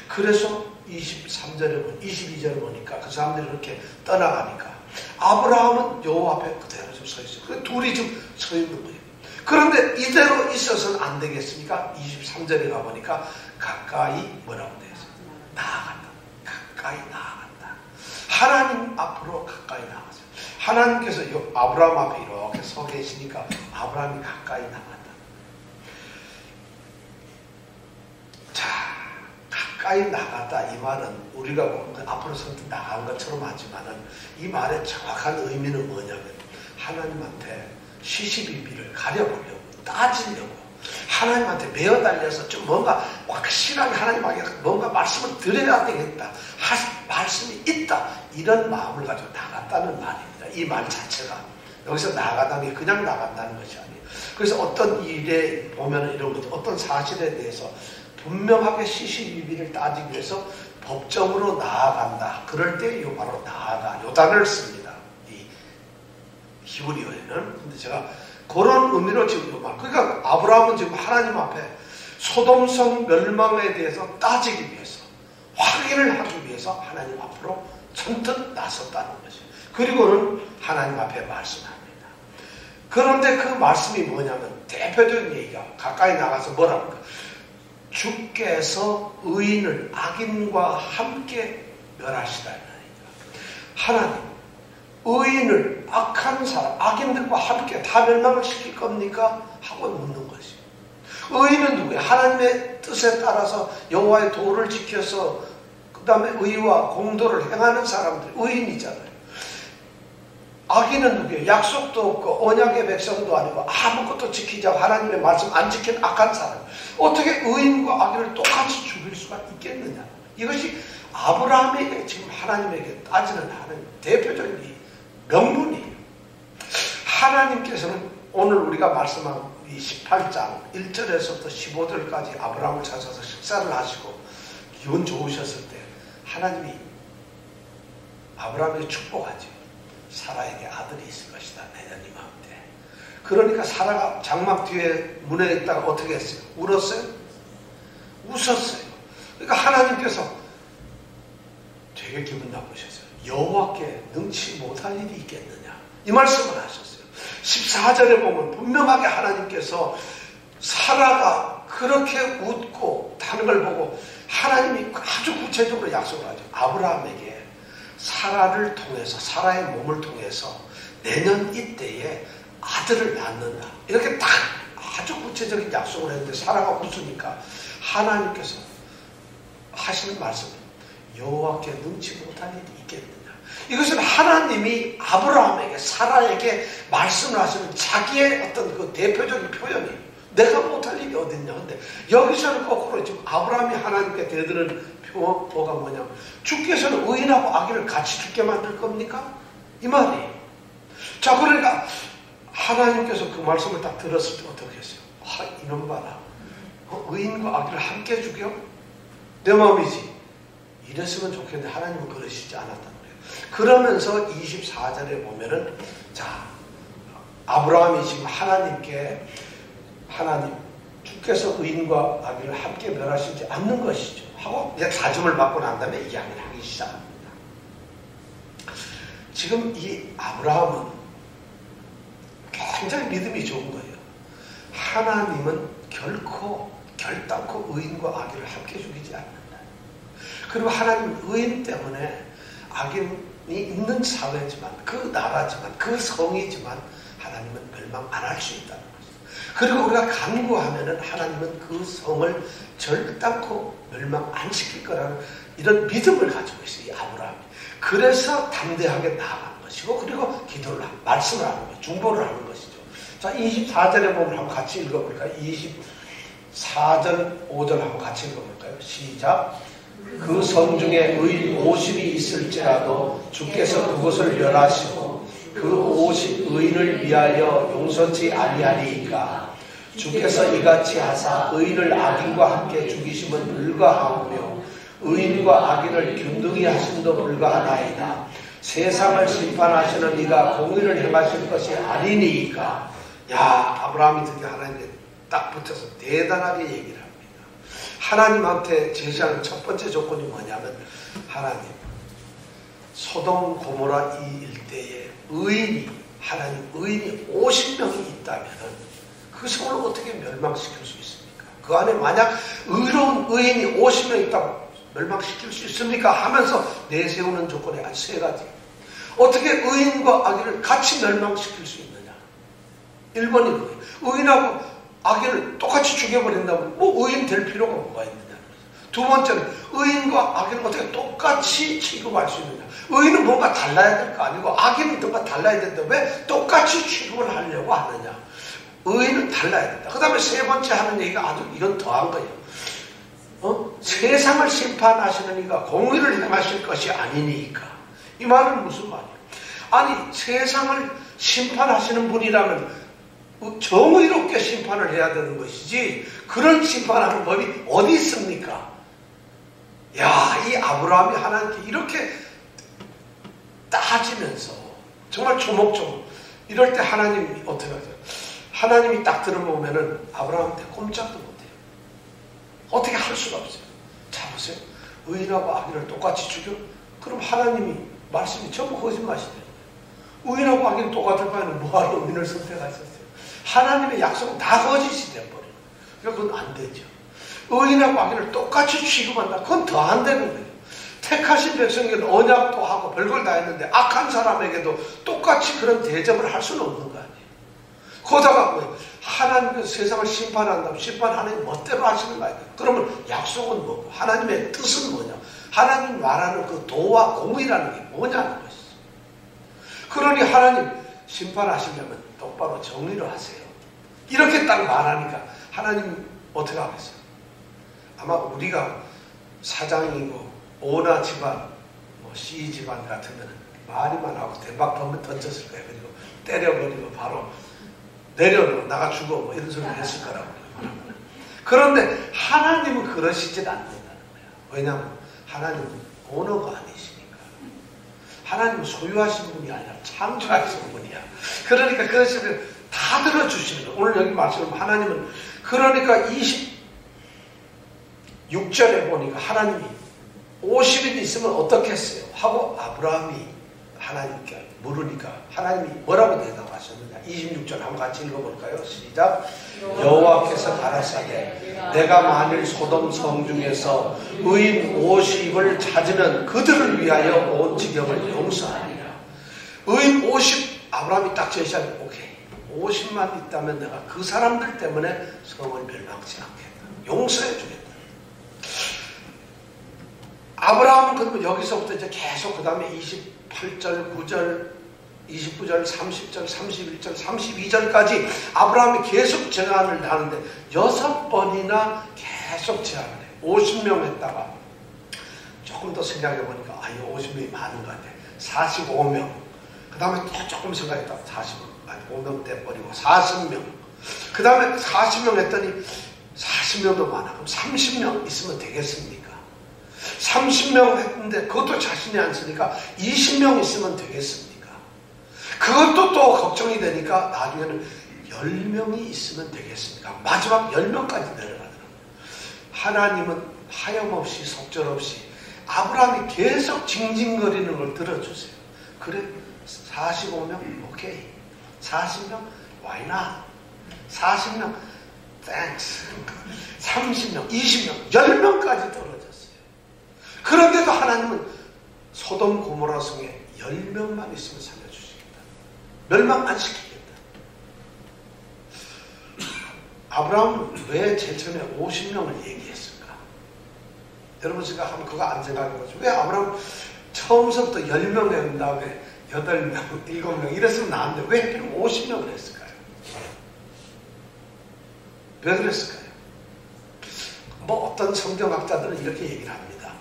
그래서 23절에 22절에 보니까 그 사람들이 그렇게 떠나가니까 아브라함은 여호와 앞에 그대로 좀 서 있어요. 그 둘이 좀 서 있는 거예요. 그런데 이대로 있어서는 안 되겠으니까 23절에 가보니까 가까이 뭐라고 되어 있어요? 나아간다. 가까이 나아간다. 하나님 앞으로 가까이 나아가세요. 하나님께서 아브라함 앞에 이렇게 서 계시니까 아브라함이 가까이 나간다. 자, 가까이 나갔다 이 말은 우리가 앞으로 선뜻 나간 것처럼 하지만은 이 말의 정확한 의미는 뭐냐면 하나님한테 시시비비를 가려보려고, 따지려고, 하나님한테 매어 달려서 좀 뭔가 확실하게 하나님에게 뭔가 말씀을 드려야 되겠다, 말씀이 있다, 이런 마음을 가지고 나갔다는 말입니다. 이 말 자체가 여기서 나가다는 게 그냥 나간다는 것이 아니에요. 그래서 어떤 일에 보면 이런 거죠. 어떤 사실에 대해서 분명하게 시시비비를 따지기 위해서 법정으로 나아간다. 그럴 때 이 바로 나아가, 요 단어를 씁니다. 이 히브리어에는. 근데 제가 그런 의미로 지금 이 말. 그러니까 아브라함은 지금 하나님 앞에 소돔성 멸망에 대해서 따지기 위해서, 확인을 하기 위해서 하나님 앞으로 선뜻 나섰다는 것이에요. 그리고는 하나님 앞에 말씀합니다. 그런데 그 말씀이 뭐냐면 대표적인 얘기가 가까이 나가서 뭐라고 할까? 주께서 의인을 악인과 함께 멸하시다는 얘기가. 하나님, 의인을 악한 사람, 악인들과 함께 다 멸망을 시킬 겁니까? 하고 묻는 것이에요. 의인은 누구예요? 하나님의 뜻에 따라서 여호와의 도를 지켜서 그 다음에 의와 공도를 행하는 사람들, 의인이잖아요. 악인은 누구예요? 약속도 없고 언약의 백성도 아니고 아무것도 지키지 않고 하나님의 말씀 안 지킨 악한 사람. 어떻게 의인과 악인을 똑같이 죽일 수가 있겠느냐. 이것이 아브라함에게 지금 하나님에게 따지는 하나님 대표적인 명분이에요. 하나님께서는 오늘 우리가 말씀한 이 18장 1절에서부터 15절까지 아브라함을 찾아서 식사를 하시고 기분 좋으셨을 때 하나님이 아브라함에게 축복하죠. 사라에게 아들이 있을 것이다. 내년 이맘때. 그러니까 사라가 장막 뒤에 문에 있다가 어떻게 했어요? 울었어요? 웃었어요. 그러니까 하나님께서 되게 기분 나쁘셨어요. 여호와께 능치 못할 일이 있겠느냐, 이 말씀을 하셨어요. 14절에 보면 분명하게 하나님께서 사라가 그렇게 웃고 하는 걸 보고 하나님이 아주 구체적으로 약속을 하죠. 아브라함에게 사라를 통해서, 사라의 몸을 통해서 내년 이때에 아들을 낳는다, 이렇게 딱 아주 구체적인 약속을 했는데 사라가 웃으니까 하나님께서 하시는 말씀은 여호와께 능치 못할 일이 있겠느냐. 이것은 하나님이 아브라함에게, 사라에게 말씀을 하시는 자기의 어떤 그 대표적인 표현이에요. 내가 못할 일이 어딨냐. 근데 여기서는 거꾸로 지금 아브라함이 하나님께 대드는 표어가 뭐냐면 주께서는 의인하고 악인을 같이 죽게 만들 겁니까? 이 말이에요. 자, 그러니까 하나님께서 그 말씀을 딱 들었을 때 어떻게 했어요? 아, 이놈 봐라. 의인과 악인을 함께 죽여? 내 마음이지. 이랬으면 좋겠는데 하나님은 그러시지 않았단 말이에요. 그러면서 24절에 보면은, 자, 아브라함이 지금 하나님께, 하나님, 주께서 의인과 악인을 함께 멸하시지 않는 것이죠 하고 이제 다짐을 받고 난 다음에 이야기를 하기 시작합니다. 지금 이 아브라함은 굉장히 믿음이 좋은 거예요. 하나님은 결단코 의인과 악인을 함께 죽이지 않는다. 그리고 하나님은 의인 때문에 악인이 있는 사회지만, 그 나라지만, 그 성이지만 하나님은 멸망 안 할 수 있다는 것이죠. 그리고 우리가 간구하면은 하나님은 그 성을 결단코 멸망 안 시킬 거라는 이런 믿음을 가지고 있어요, 이 아브라함이. 그래서 담대하게 나아간 것이고, 그리고 기도를, 말씀을 하는 거예요. 중보를 하는 것이죠. 자, 24절에 보면 한번 같이 읽어볼까요? 24절, 5절 한번 같이 읽어볼까요? 시작. 그 성 중에 의인 50이 있을지라도 주께서 그것을 멸하시고 그 50 의인을 위하여 용서치 아니하리이까. 주께서 이같이 하사 의인을 악인과 함께 죽이심은 불가하오며 의인과 악인을 균등히 하심도 불가하나이다. 세상을 심판하시는 이가 공의를 행하실 것이 아니니이까. 야, 아브라함이 드디어 하나님께 딱 붙어서 대단하게 얘기를 합니다. 하나님한테 제시하는 첫 번째 조건이 뭐냐면, 하나님, 소돔 고모라 이 일대에 의인이, 하나님 의인이 50명이 있다면 그 성을 어떻게 멸망시킬 수 있습니까? 그 안에 만약 의로운 의인이 50명 있다고 멸망시킬 수 있습니까? 하면서 내세우는 조건이 한 세 가지. 어떻게 의인과 악인을 같이 멸망시킬 수 있느냐? 1번이 그거예요. 의인하고 악인을 똑같이 죽여버린다면 뭐 의인 될 필요가 뭐가 있느냐. 두 번째는 의인과 악인을 어떻게 똑같이 취급할 수 있느냐. 의인은 뭔가 달라야 될 거 아니고 악인은 뭔가 달라야 된다. 왜 똑같이 취급을 하려고 하느냐. 의인은 달라야 된다. 그 다음에 세 번째 하는 얘기가 아주 이건 더한 거예요. 세상을 심판하시는 이가 공의를 행하실 것이 아니니까. 이 말은 무슨 말이에요? 아니, 세상을 심판하시는 분이라면 정의롭게 심판을 해야 되는 것이지, 그런 심판하는 법이 어디 있습니까? 야, 이 아브라함이 하나님께 이렇게 따지면서 정말 조목조목 이럴 때 하나님이 어떻게 하죠? 하나님이 딱 들어보면은 아브라함한테 꼼짝도 못해요. 어떻게 할 수가 없어요. 자, 보세요. 의인하고 악인을 똑같이 죽여? 그럼 하나님이 말씀이 전부 거짓말이돼요. 의인하고 악인 똑같을 바에는 뭐하러 의인을 선택하셨어요? 하나님의 약속은 다 거짓이 되어버려요. 그러니까 그건 안 되죠. 의인하고 악인을 똑같이 취급한다. 그건 더 안 되는 거예요. 택하신 백성에게는 언약도 하고 별걸 다 했는데 악한 사람에게도 똑같이 그런 대접을 할 수는 없는 거 아니에요. 거다가 뭐예요? 하나님께서 세상을 심판한다면 심판하는 멋대로 하시는 거 아니에요. 그러면 약속은 뭐고 하나님의 뜻은 뭐냐? 하나님 말하는 그 도와 공의라는 게 뭐냐는 것이죠. 그러니 하나님 심판하시려면 똑바로 정의로 하세요. 이렇게 딱 말하니까 하나님 어떻게 하겠어요? 아마 우리가 사장이고 오나 집안, 뭐 C 집안 같으면 말이만 하고 대박 던졌을 거예요. 그리고 때려버리고 바로 내려놓고 나가 죽어 뭐 이런 소리를 했을 거라고. 그런데 하나님은 그러시질 않는다는 거예요. 왜냐하면 하나님은 오너가 아니시니까. 하나님은 소유하신 분이 아니라 창조하신 분이야. 그러니까 그것을 다 들어주시는 거예요. 오늘 여기 말씀 하나님은 그러니까 26절에 보니까 하나님이 50일 있으면 어떻겠어요? 하고 아브라함이 하나님께 물으니까 하나님이 뭐라고 대답하셨느냐? 26절 한번 같이 읽어볼까요? 시작. 여호와께서 가라사대 내가 만일 소돔 성 중에서 의인 50을 찾으면 그들을 위하여 온 지경을 용서하리라. 의인 50 아브라함이 딱 제시하면 오케이 50만 있다면 내가 그 사람들 때문에 성을 멸망치 않겠다. 용서해 주겠다. 아브라함은 그러면 여기서부터 이제 계속 그 다음에 28절, 9절, 29절, 30절, 31절, 32절까지 아브라함이 계속 제안을 하는데 6번이나 계속 제안을 해. 50명 했다가 조금 더 생각해 보니까 아 이거 50명이 많은 것 같아. 45명. 그 다음에 또 조금 생각했다가 45명 떼버리고 40명. 그 다음에 40명 했더니 40명도 많아. 그럼 30명 있으면 되겠습니까? 30명 했는데 그것도 자신이 안 쓰니까 20명 있으면 되겠습니까? 그것도 또 걱정이 되니까 나중에는 10명이 있으면 되겠습니까? 마지막 10명까지 내려가더라고요. 하나님은 하염없이 속절없이 아브라함이 계속 징징거리는 걸 들어주세요. 그래 45명 오케이 40명 why not 40명 thanks 30명 20명 10명까지 떨어졌어요. 그런데도 하나님은 소돔 고모라 성에 10명만 있으면 살려주시겠다. 멸망 안 시키겠다. 아브라함은 왜 제일 처음에 50명을 얘기했을까? 여러분 생각하면 그거 안 생각해가지고 왜 아브라함 처음부터 10명 한 다음에 8명, 7명 이랬으면 나왔는데 왜 하필 50명을 했을까요? 왜 그랬을까요? 뭐 어떤 성경학자들은 이렇게 얘기를 합니다.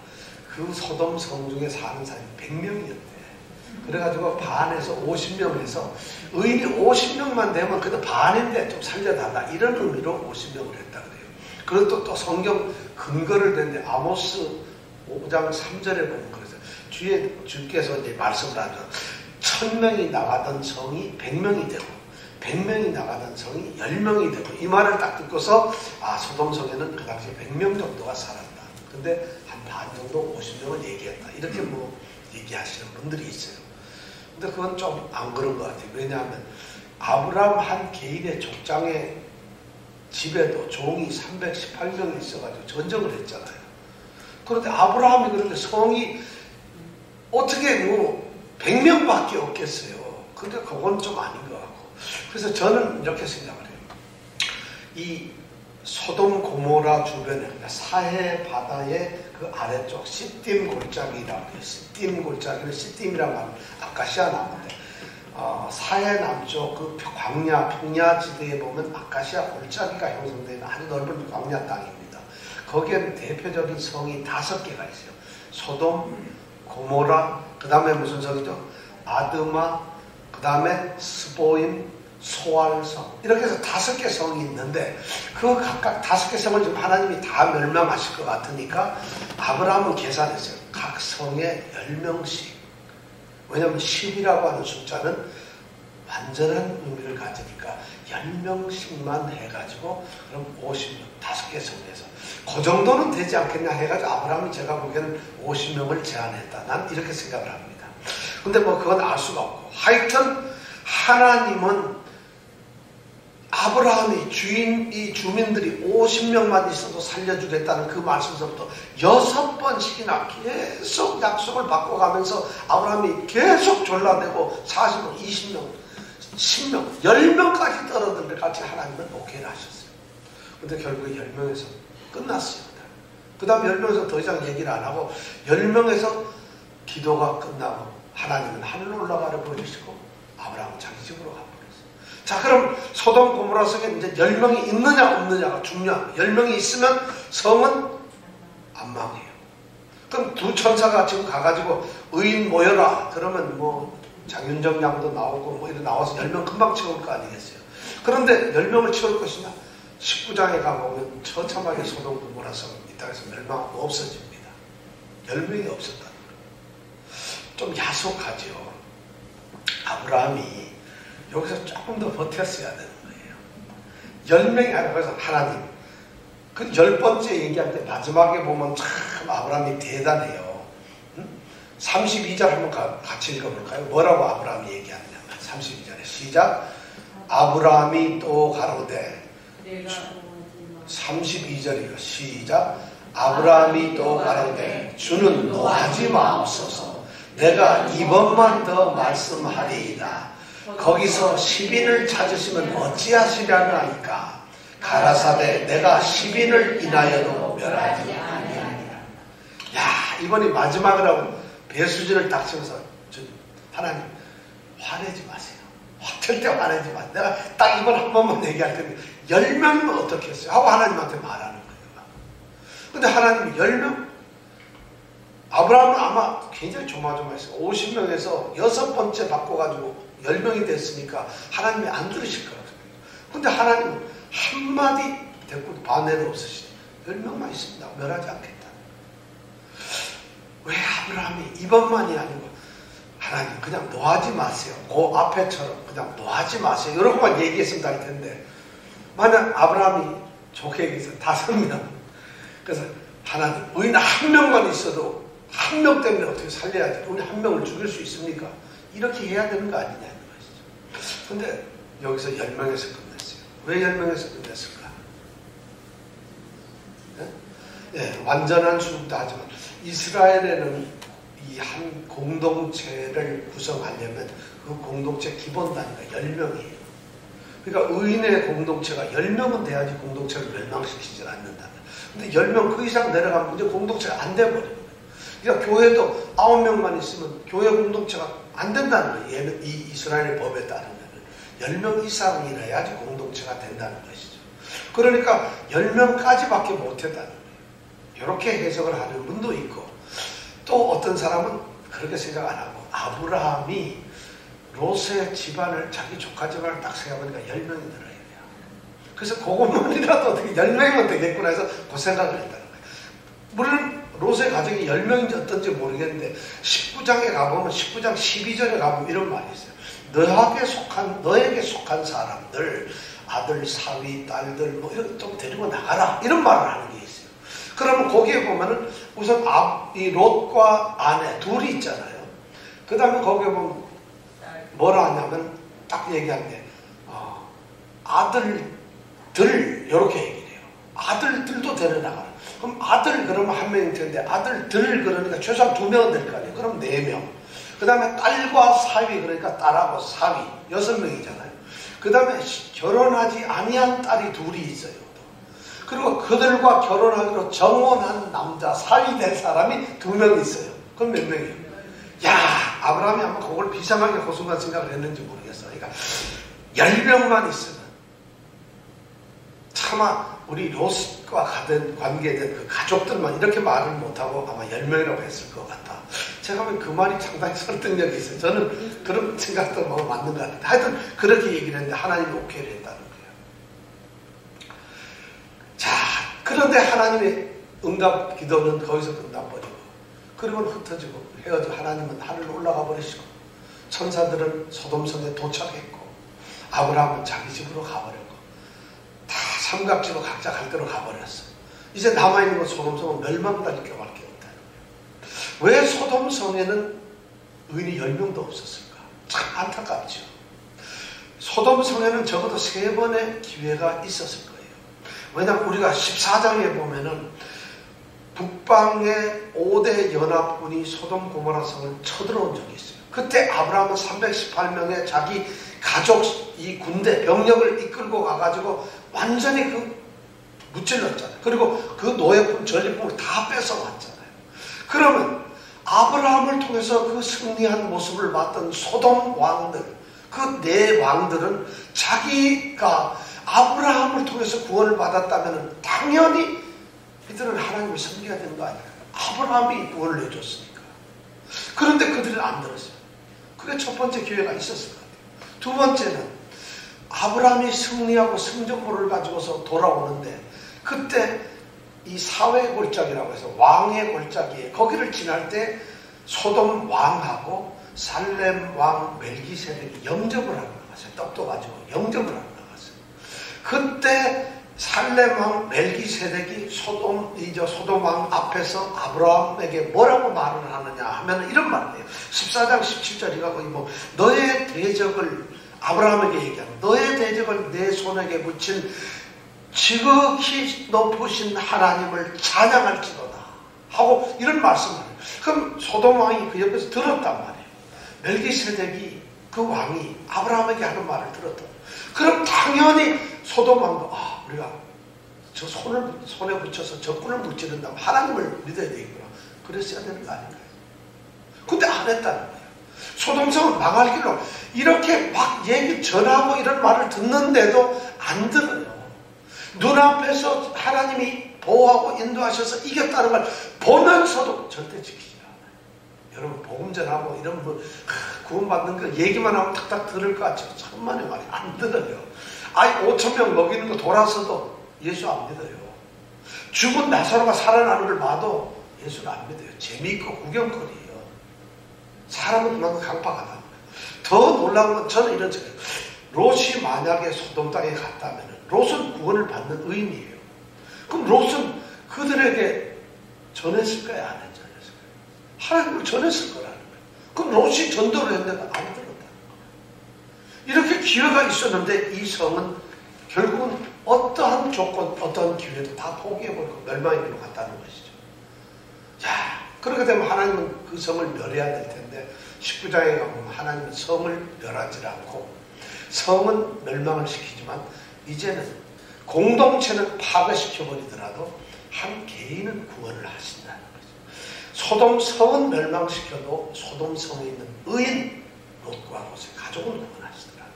그 소돔 성 중에 사는 사람이 100명이었대. 그래가지고 반에서 50명 해서 의인이 50명만 되면 그래도 반인데 좀 살려달라 이런 의미로 50명을 했다 그래요. 그리고 또 성경 근거를 댔는데 아모스 5장 3절에 보면 그래서 주께서 이제 말씀을 하죠. 1000명이 나가던 성이 100명이 되고 100명이 나가던 성이 10명이 되고 이 말을 딱 듣고서 아 소돔성에는 그 당시에 100명 정도가 살았다. 근데 한 반 정도 50명을 얘기했다. 이렇게 뭐 얘기하시는 분들이 있어요. 근데 그건 좀 안 그런 것 같아요. 왜냐하면 아브라함 한 개인의 족장의 집에도 종이 318명이 있어가지고 전쟁을 했잖아요. 그런데 아브라함이 그런데 성이 어떻게 뭐 100명밖에 없겠어요. 근데 그건 좀 아닌 것 같고. 그래서 저는 이렇게 생각을 해요. 이 소돔 고모라 주변에 그러니까 사해 바다의 그 아래쪽 시딤 골짜기라고 해요. 시딤 골짜기는 시딤이라고 하면 아카시아 나무인데 사해 남쪽 그 광야 평야 지대에 보면 아카시아 골짜기가 형성되는 아주 넓은 광야 땅입니다. 거기에는 대표적인 성이 5개가 있어요. 소돔, 고모라, 그 다음에 무슨 성이죠? 아드마, 그 다음에 스보임, 소알성 이렇게 해서 5개 성이 있는데 그 각각 5개 성을 지금 하나님이 다 멸망하실 것 같으니까 아브라함은 계산했어요. 각 성에 10명씩. 왜냐하면 10이라고 하는 숫자는 완전한 의미를 가지니까 10명씩만 해가지고 그럼 50명 5개 성에서 그 정도는 되지 않겠냐 해가지고 아브라함이 제가 보기에는 50명을 제안했다. 난 이렇게 생각을 합니다. 근데 뭐 그건 알 수가 없고 하여튼 하나님은 아브라함이 이 주민들이 50명만 있어도 살려주겠다는 그 말씀서부터 6번씩이나 계속 약속을 바꿔가면서 아브라함이 계속 졸라대고 40명, 20명, 10명, 10명까지 떨어들 때까지 하나님은 오케이를 하셨어요. 근데 결국에 10명에서 끝났어요. 그 다음 10명에서 더 이상 얘기를 안 하고 10명에서 기도가 끝나고 하나님은 하늘로 올라가려 버리시고 아브라함은 자기 집으로 가버렸어요. 자 그럼 소돔 고모라 성에 이제 10명이 있느냐 없느냐가 중요합니다. 10명이 있으면 성은 안 망해요. 그럼 두 천사가 지금 가가지고 의인 모여라 그러면 뭐 장윤정 양도 나오고 뭐 이렇게 나와서 10명 금방 채울 거 아니겠어요. 그런데 10명을 채울 것이냐 19장에 가보면 처참하게 소돔 고모라 성 이 땅에서 멸망하고 없어집니다. 10명이 없었다. 좀 야속하죠. 아브라함이 여기서 조금 더 버텼어야 되는 거예요. 10명이 아니라 그래서 하나님, 그 10번째 얘기할 때 마지막에 보면 참 아브라함이 대단해요. 32절 한번 같이 읽어볼까요? 뭐라고 아브라함이 얘기하느냐면 32절에 시작. 아브라함이 또 가로되 32절이요. 시작. 아브라함이 또 가로되 주는 노하지 마옵소서. 내가 이번만 더 말씀하리이다. 거기서 10인을 찾으시면 어찌하시려나이까. 가라사대 내가 10인을 인하여도 멸하지 아니하니라. 야, 이번이 마지막이라고 배수진을 딱 치면서 하나님 화내지 마세요. 절대 화내지 마세요. 내가 딱 이번 한 번만 얘기할 텐데 10명이면 어떻게 했어요? 하고 하나님한테 말하는 거예요. 근데 하나님이 10명? 아브라함은 아마 굉장히 조마조마했어요. 50명에서 6번째 바꿔가지고 10명이 됐으니까 하나님이 안 들으실 거라고 생각해요. 근데 하나님은 한마디 대꾸도 반대로 없으시죠. 10명만 있습니다. 멸하지 않겠다. 왜 아브라함이 이번만이 아니고 하나님 그냥 노하지 마세요. 그 앞에처럼 그냥 노하지 마세요. 이런 것만 얘기했으면 할 텐데 만약 아브라함이 좋게 얘기해서 5명. 그래서 하나님 우리는 한 명만 있어도 한 명 때문에 어떻게 살려야 돼? 우리 한 명을 죽일 수 있습니까? 이렇게 해야 되는 거 아니냐는 것이죠. 근데 여기서 10명에서 끝냈어요. 왜 10명에서 끝냈을까? 네, 완전한 수국도 하지만 이스라엘에는 이 한 공동체를 구성하려면 그 공동체 기본 단위가 10명이에요. 그러니까 의인의 공동체가 10명은 돼야지 공동체를 멸망시키지 않는다. 근데 10명 그 이상 내려가면 이제 공동체가 안 돼버려요. 그러니까 교회도 9명만 있으면 교회 공동체가 안 된다는 거예요. 이 이스라엘 법에 따르면 10명 이상이라야지 공동체가 된다는 것이죠. 그러니까 10명까지밖에 못했다는 거예요. 이렇게 해석을 하는 분도 있고 또 어떤 사람은 그렇게 생각 안 하고 아브라함이 롯의 집안을 자기 조카 집안을 딱 생각해보니까 10명이 늘어야 돼요. 그래서 그것만이라도 어떻게 10명이면 되겠구나 해서 그 생각을 했다는 거예요. 물론 롯의 가정이 10명인지 어떤지 모르겠는데 19장에 가보면 19장 12절에 가보면 이런 말이 있어요. 너에게 속한 사람들 아들, 사위, 딸들 뭐 이런 좀 데리고 나가라 이런 말을 하는 게 있어요. 그러면 거기에 보면은 우선 이 롯과 아내 둘이 있잖아요. 그 다음에 거기에 보면 뭐라 하냐면 딱 얘기한 게 아들들 이렇게 얘기를 해요. 아들들도 데려나가라. 그럼 아들 그러면 한 명일 텐데 아들들 그러니까 최소한 2명은 될 거 아니에요. 그럼 4명. 그 다음에 딸과 사위 그러니까 딸하고 사위 6명이잖아요. 그 다음에 결혼하지 아니한 딸이 둘이 있어요. 그리고 그들과 결혼하기로 정혼한 남자 사위 될 사람이 2명 있어요. 그럼 몇 명이에요? 야, 아브라함이 아마 그걸 비상하게 그 순간 생각을 했는지 모르겠어. 그러니까 10명만 있으면 차마 우리 롯과 관계된 그 가족들만 이렇게 말을 못하고 아마 10명이라고 했을 것 같다. 제가 보면 그 말이 상당히 설득력이 있어요. 저는 그런 생각도 뭐 맞는 것 같아요. 하여튼 그렇게 얘기를 했는데 하나님이 오케이를 했다는 거예요. 자, 그런데 하나님의 응답 기도는 거기서 끝나버리고 그리고는 흩어지고 헤어지고 하나님은 하늘로 올라가 버리시고 천사들은 소돔성에 도착했고 아브라함은 자기 집으로 가버렸고 다 삼각지로 각자 갈 데로 가버렸어. 이제 남아있는 건 소돔성은 멸망당할 게 없다는 거예요. 왜 소돔성에는 의인이 10명도 없었을까? 참 안타깝죠. 소돔성에는 적어도 3번의 기회가 있었을 거예요. 왜냐하면 우리가 14장에 보면은 북방의 5대 연합군이 소돔 고모라 성을 쳐들어온 적이 있어요. 그때 아브라함은 318명의 자기 가족 이 군대 병력을 이끌고 가가지고 완전히 무찔렀잖아요. 그리고 그 노예품 전리품을 다 뺏어왔잖아요. 그러면 아브라함을 통해서 그 승리한 모습을 봤던 소돔 왕들, 그 4 왕들은 자기가 아브라함을 통해서 구원을 받았다면 당연히 이들은 하나님을 섬겨야 되는 거 아니에요. 아브라함이 구원을 해줬으니까. 그런데 그들은 안 들었어요. 그게 첫 번째 기회가 있었을 것 같아요. 두 번째는 아브라함이 승리하고 승전보를 가지고서 돌아오는데 그때 이 사회 골짜기라고 해서 왕의 골짜기에 거기를 지날 때 소돔 왕하고 살렘 왕 멜기세덱이 영접을 하러 나갔어요. 떡도 가지고 영접을 하러 나갔어요. 그때 살렘 왕 멜기세덱이 소돔 왕 앞에서 아브라함에게 뭐라고 말을 하느냐 하면 이런 말을 해요. 14장 17절이 가고 너의 대적을 아브라함에게 얘기하는 너의 대적을 내 손에게 붙인 지극히 높으신 하나님을 찬양할지로다 하고 이런 말씀을 해요. 그럼 소돔 왕이 그 옆에서 들었단 말이에요. 멜기세덱이 그 왕이 아브라함에게 하는 말을 들었다. 그럼 당연히 소돔 왕도 우리가 저 손에 붙여서 적군을 물지른다면 하나님을 믿어야 되겠구나. 그랬어야 되는 거 아닌가요? 근데 안 했다는 거예요. 소돔성은 망할 길로 이렇게 막 얘기 전하고 이런 말을 듣는데도 안 들어요. 눈앞에서 하나님이 보호하고 인도하셔서 이겼다는 걸 보면서도 절대 지키지 않아요. 여러분 복음 전하고 이런 구원받는 거 얘기만 하면 탁탁 들을 것 같죠. 천만의 말이 안 들어요. 5,000명 먹이는 거 돌아서도 예수 안 믿어요. 죽은 나사로가 살아나는 걸 봐도 예수를 안 믿어요. 재미있고 구경거리예요. 사람은 그만큼 강박하다. 더 놀라운 건 저는 이런 생각이에요. 롯이 만약에 소돔 땅에 갔다면 롯은 구원을 받는 의인이에요. 그럼 롯은 그들에게 전했을까요? 안 전했을까요? 하나님을 전했을 거라는 거예요. 그럼 롯이 전도를 했는데 안 들었다는 거예요. 이렇게 기회가 있었는데 이 성은 결국은 어떠한 조건, 어떠한 기회도 다 포기해버리고 멸망의 길로 갔다는 것이죠. 자, 그렇게 되면 하나님은 그 성을 멸해야 될 텐데 19장에 가보면 하나님은 성을 멸하지 않고 성은 멸망을 시키지만 이제는 공동체는 파괴시켜버리더라도 한 개인은 구원을 하신다는 거죠. 소돔 성은 멸망시켜도 소돔 성에 있는 의인 롯과 롯의 가족은 구원하시더라고요.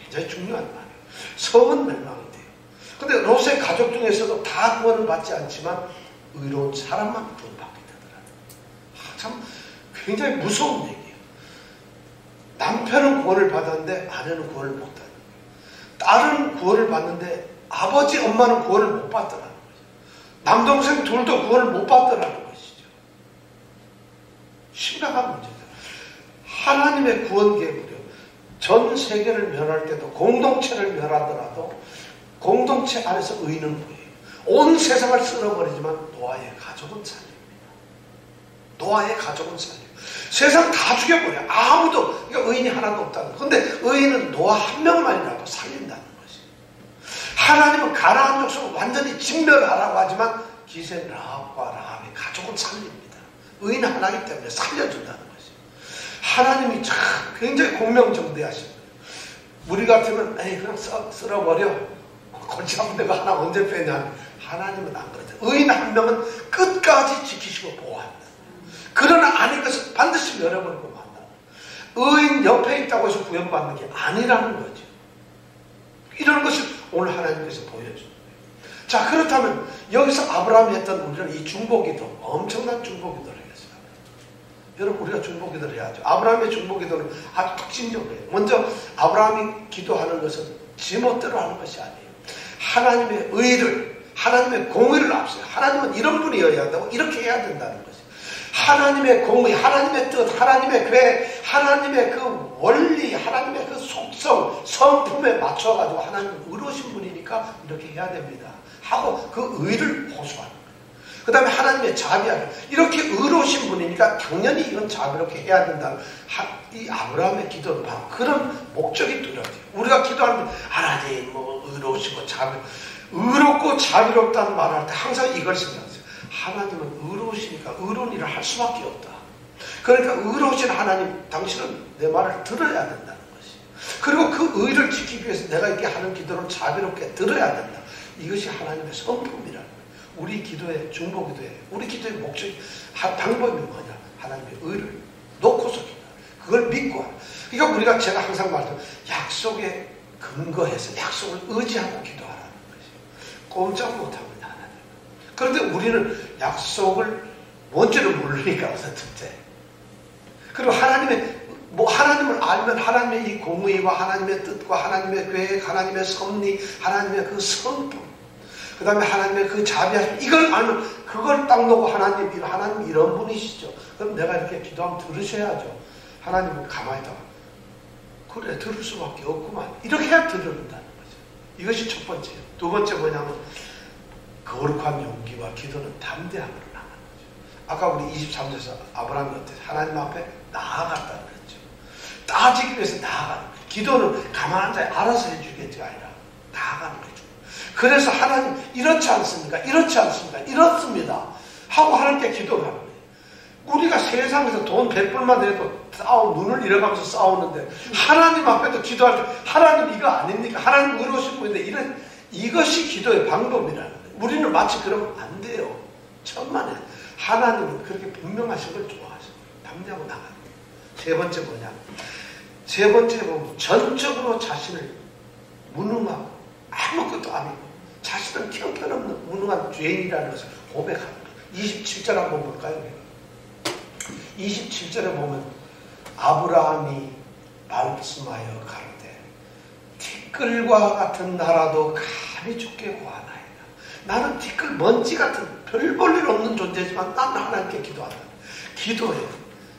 굉장히 중요한 말이에요. 성은 멸망이 돼요. 근데 롯의 가족 중에서도 다 구원을 받지 않지만 의로운 사람만 구원받게 되더라고요. 참 굉장히 무서운 얘기예요. 남편은 구원을 받았는데 아내는 구원을 못 받는 거예요. 딸은 구원을 받는데 아버지, 엄마는 구원을 못 받더라는 거죠. 남동생 둘도 구원을 못 받더라는 것이죠. 심각한 문제죠. 하나님의 구원 계획이요. 전 세계를 멸할 때도 공동체를 멸하더라도 공동체 안에서 의인은 보여요. 온 세상을 쓸어버리지만 노아의 가족은 살립니다. 노아의 가족은 살려요. 세상 다 죽여버려. 아무도, 그러니까 의인이 하나도 없다는 거예요. 근데 의인은 노아 한 명만이라도 살린다는 거지. 하나님은 가나안 족속을 완전히 진멸하라고 하지만 기생 라합과 라합의 가족은 살립니다. 의인 하나이기 때문에 살려준다는 거지. 하나님이 참 굉장히 공명정대하신 거예요. 우리 같으면 그냥 쓸어버려. 골치 아픈 데가 하나 언제 빼냐. 하나님은 안 그러죠. 의인 한 명은 끝까지 지키시고 보호합니다. 그러나 아닌 것은 반드시 멸해버리고 만다. 의인 옆에 있다고 해서 구원받는 게 아니라는 거죠. 이런 것을 오늘 하나님께서 보여주는 거예요. 자, 그렇다면 여기서 아브라함이 했던 우리는 이 중보기도 엄청난 중보기도를 하겠습니다. 여러분 우리가 중보기도를 해야죠. 아브라함의 중보기도는 아주 특징적으로 해요. 먼저 아브라함이 기도하는 것은 지멋대로 하는 것이 아니에요. 하나님의 의를, 하나님의 공의를 앞서요. 하나님은 이런 분이어야 한다고 이렇게 해야 된다는 거죠. 하나님의 공의, 하나님의 뜻, 하나님의 계획, 하나님의 그 원리, 하나님의 그 속성, 성품에 맞춰가지고 하나님은 의로우신 분이니까 이렇게 해야 됩니다 하고 그 의를 호소하는 거예요. 그 다음에 하나님의 자비하게 이렇게 의로우신 분이니까 당연히 이런 자비롭게 해야 된다. 이 아브라함의 기도는 바로 그런 목적이 뚜렷해요. 우리가 기도하는데 하나님 의로우시고 의롭고 자비롭다는 말을 할 때 항상 이걸 생각하세요. 하나님은 의로우시니까 의로운 일을 할 수밖에 없다. 그러니까 의로우신 하나님, 당신은 내 말을 들어야 된다는 것이. 그리고 그 의를 지키기 위해서 내가 이렇게 하는 기도를 자비롭게 들어야 된다. 이것이 하나님의 성품이라는 거예요. 우리 기도의 중보기도에 우리 기도의 목적이 방법이 뭐냐? 하나님의 의를 놓고서 기도. 그걸 믿고 하는. 그러니까 우리가 제가 항상 말하는 약속에 근거해서 약속을 의지하고 기도하라는 것이. 꼼짝 못합니다. 그런데 우리는 약속을 뭔지를 모르니까 어떻게. 그리고 하나님을 알면 하나님의 이 공의와 하나님의 뜻과 하나님의 계획, 하나님의 섭리, 하나님의 그 성품, 그 그 다음에 하나님의 그 자비하심, 이걸 알면 그걸 딱 놓고 하나님 이런 분이시죠. 그럼 내가 이렇게 기도하면 들으셔야죠. 하나님은 가만히 있다가 그래 들을 수밖에 없구만, 이렇게 해야 들어준다는 거죠. 이것이 첫 번째예요. 두 번째 뭐냐면 거룩한 용기와 기도는 담대함으로 나가는 거죠. 아까 우리 23절에서 아브라함이 어때? 하나님 앞에 나아갔다는 거죠. 따지기 위해서 나아가는 거예요. 기도는 가만한 자에 알아서 해주겠지가 아니라 나아가는 거죠. 그래서 하나님 이렇지 않습니까? 이렇지 않습니까? 이렇습니다 하고 하나님께 기도를 하는 거예요. 우리가 세상에서 돈 100불만 내도 눈을 잃어가면서 싸우는데 하나님 앞에도 기도할 때 하나님 이거 아닙니까? 하나님 의로우신 분인데 이것이 기도의 방법이라는 거예요. 우리는 마치 그러면 안 돼요. 천만에 하나님은 그렇게 분명하신 걸 좋아하시고 담대하고 나가는 거예요. 세 번째 뭐냐? 세 번째 보면 전적으로 자신을 무능하고 아무것도 아니고 자신은 형편없는 무능한 죄인이라는 것을 고백하는 거예요. 27절 한번 볼까요? 27절에 보면 아브라함이 말씀하여 가로되 티끌과 같은 나라도 감히 주께 구하나이다. 나는 티끌 먼지 같은 별 볼 일 없는 존재지만 나는 하나님께 기도한다. 기도의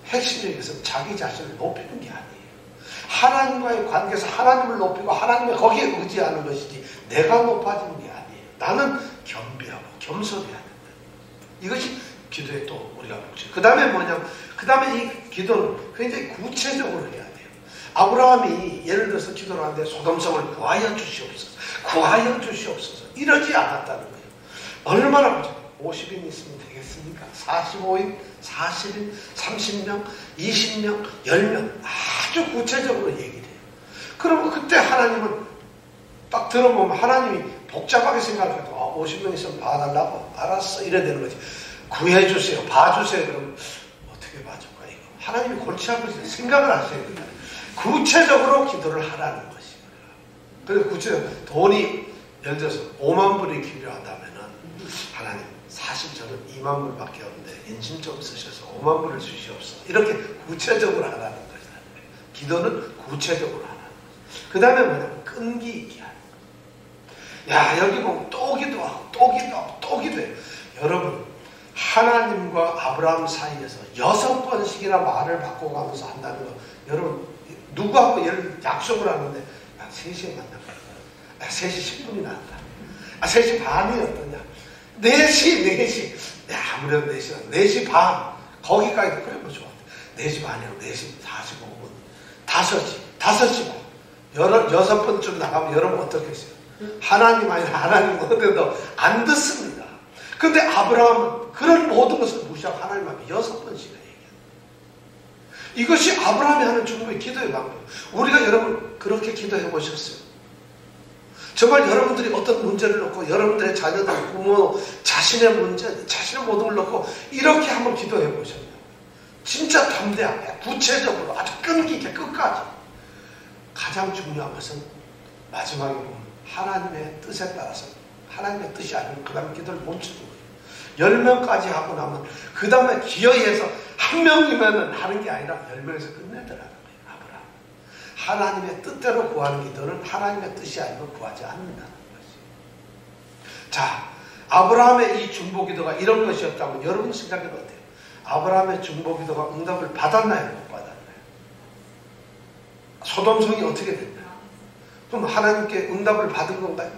핵심적인 것은 자기 자신을 높이는 게 아니에요. 하나님과의 관계에서 하나님을 높이고 하나님의 거기에 의지하는 것이지 내가 높아지는 게 아니에요. 나는 겸비하고 겸손해야 된다. 이것이 기도의 또 우리가 묵지. 그 다음에 뭐냐면 그 다음에 이 기도는 굉장히 구체적으로 해야 돼요. 아브라함이 예를 들어서 기도를 하는데 소돔성을 구하여 주시옵소서, 구하여 주시옵소서 이러지 않았다는 거예요. 얼마나 50인 있으면 되겠습니까? 45인, 40인, 30명, 20명, 10명 아주 구체적으로 얘기를 해요. 그러면 그때 하나님은 딱 들어보면 하나님이 복잡하게 생각해도 50명 있으면 봐달라고? 알았어 이래야 되는 거지. 구해주세요, 봐주세요. 그럼 어떻게 봐줄까 이거? 하나님이 골치 아프지 생각을 하셔야 된다. 구체적으로 기도를 하라는 것이에요. 그래서 구체적으로 돈이 예를 들어서 5만 불이 필요하다면은 하나님 사실 저는 2만 불밖에 없는데 인심 좀 쓰셔서 5만 불을 주시옵소서. 이렇게 구체적으로 하라는 것이다. 기도는 구체적으로 하라는 거죠. 그 다음에 뭐냐면 끈기 있게 하는 거예요. 야 여기 보면 또 기도하고 또 기도하고 또 기도해요. 여러분 하나님과 아브라함 사이에서 6번씩이나 말을 바꿔가면서 한다는 거, 여러분 누구하고 예를 약속을 하는데 야 3시에 만나면 3시 10분이 나왔다. 3시 반이 어떠냐? 4시. 야, 아무래도 4시간. 4시 반. 거기까지, 그래, 뭐 좋아. 4시 반이라고 4시 45분. 5시 반. 6번쯤 나가면 여러분 어떻겠어요? 하나님 아니라 하나님 어디도 안 듣습니다. 근데 아브라함은 그런 모든 것을 무시하고 하나님 앞에 6번씩이나 얘기해요. 이것이 아브라함이 하는 중국의 기도의 방법. 우리가 여러분 그렇게 기도해 보셨어요? 정말 여러분들이 어떤 문제를 놓고 여러분들의 자녀들, 부모, 자신의 문제, 자신의 모든 걸 놓고 이렇게 한번 기도해 보셨나요? 진짜 담대하게, 구체적으로, 아주 끈기 있게 끝까지. 가장 중요한 것은 마지막에 보면 하나님의 뜻에 따라서 하나님의 뜻이 아니면 그 다음에 기도를 멈추는 거예요. 10명까지 하고 나면 그 다음에 기여해서 한 명이면 하는 게 아니라 10명에서 끝내더라고요. 하나님의 뜻대로 구하는 기도는 하나님의 뜻이 아니면 구하지 않는다는 것이죠. 자, 아브라함의 이 중보기도가 이런 것이었다면 여러분 생각은 어때요? 아브라함의 중보기도가 응답을 받았나요? 못 받았나요? 소돔성이 어떻게 됐나요? 그럼 하나님께 응답을 받은 건가요?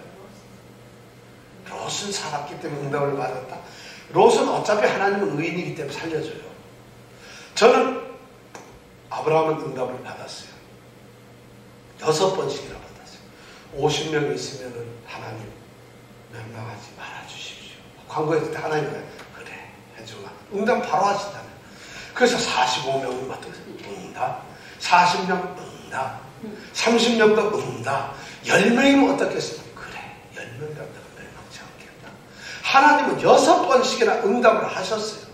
롯은 살았기 때문에 응답을 받았다. 롯은 어차피 하나님은 의인이기 때문에 살려줘요. 저는 아브라함은 응답을 받았어요. 6번씩이나 받았어요. 50명이 있으면 하나님 멸망하지 말아주십시오. 광고했을 때 하나님 그래 해주마. 응답 바로 하시잖아요. 그래서 45명은 맡았어요. 응답. 40명 응답. 30명도 응답. 10명이면 어떻겠습니까? 그래 10명이라도 멸망치 않겠다. 하나님은 6번씩이나 응답을 하셨어요.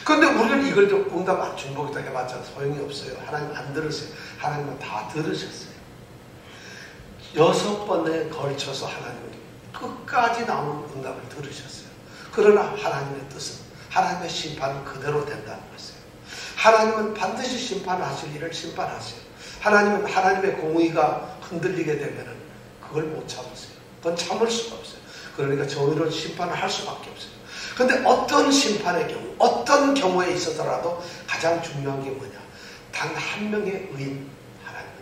그런데 우리는 이걸 좀 응답 안 중복이다 해봤자 소용이 없어요. 하나님 안 들으세요. 하나님은 다 들으셨어요. 6번에 걸쳐서 하나님은 끝까지 나오는 응답을 들으셨어요. 그러나 하나님의 뜻은 하나님의 심판은 그대로 된다는 것이에요. 하나님은 반드시 심판하실 일을 심판하세요. 하나님은 하나님의 공의가 흔들리게 되면 그걸 못 참으세요. 그건 참을 수가 없어요. 그러니까 정의로운 심판을 할 수밖에 없어요. 그런데 어떤 심판의 경우, 어떤 경우에 있어서라도 가장 중요한 게 뭐냐? 단 한 명의 의인 하나님은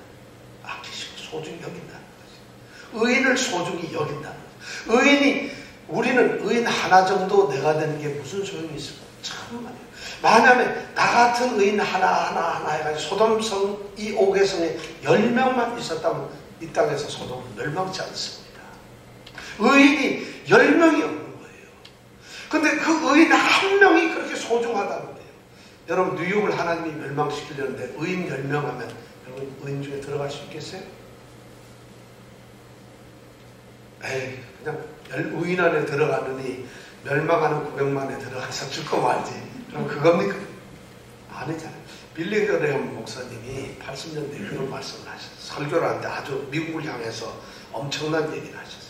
아끼시고 소중히 여긴다는 거죠. 의인을 소중히 여긴다는 거죠. 우리는 의인 하나 정도 내가 되는 게 무슨 소용이 있을까? 참말이에요. 만약에 나 같은 의인 하나 해가지고 소돔성 이 5개성에 10명만 있었다면 이 땅에서 소돔은 멸망치 않습니다. 의인이 10명이 없는 거예요. 근데 그 의인 한 명이 그렇게 소중하다는 거예요. 여러분 뉴욕을 하나님이 멸망시키려는데 의인 10명 하면 여러분 의인 중에 들어갈 수 있겠어요? 에이 그냥 의인 안에 들어가느니 멸망하는 900만에 들어가서 죽고 말지. 그럼 그겁니까? 아니잖아요. 빌리 그레엄 목사님이 80년대에 그런 말씀을 하셨어요. 설교를 하는데 아주 미국을 향해서 엄청난 얘기를 하셨어요.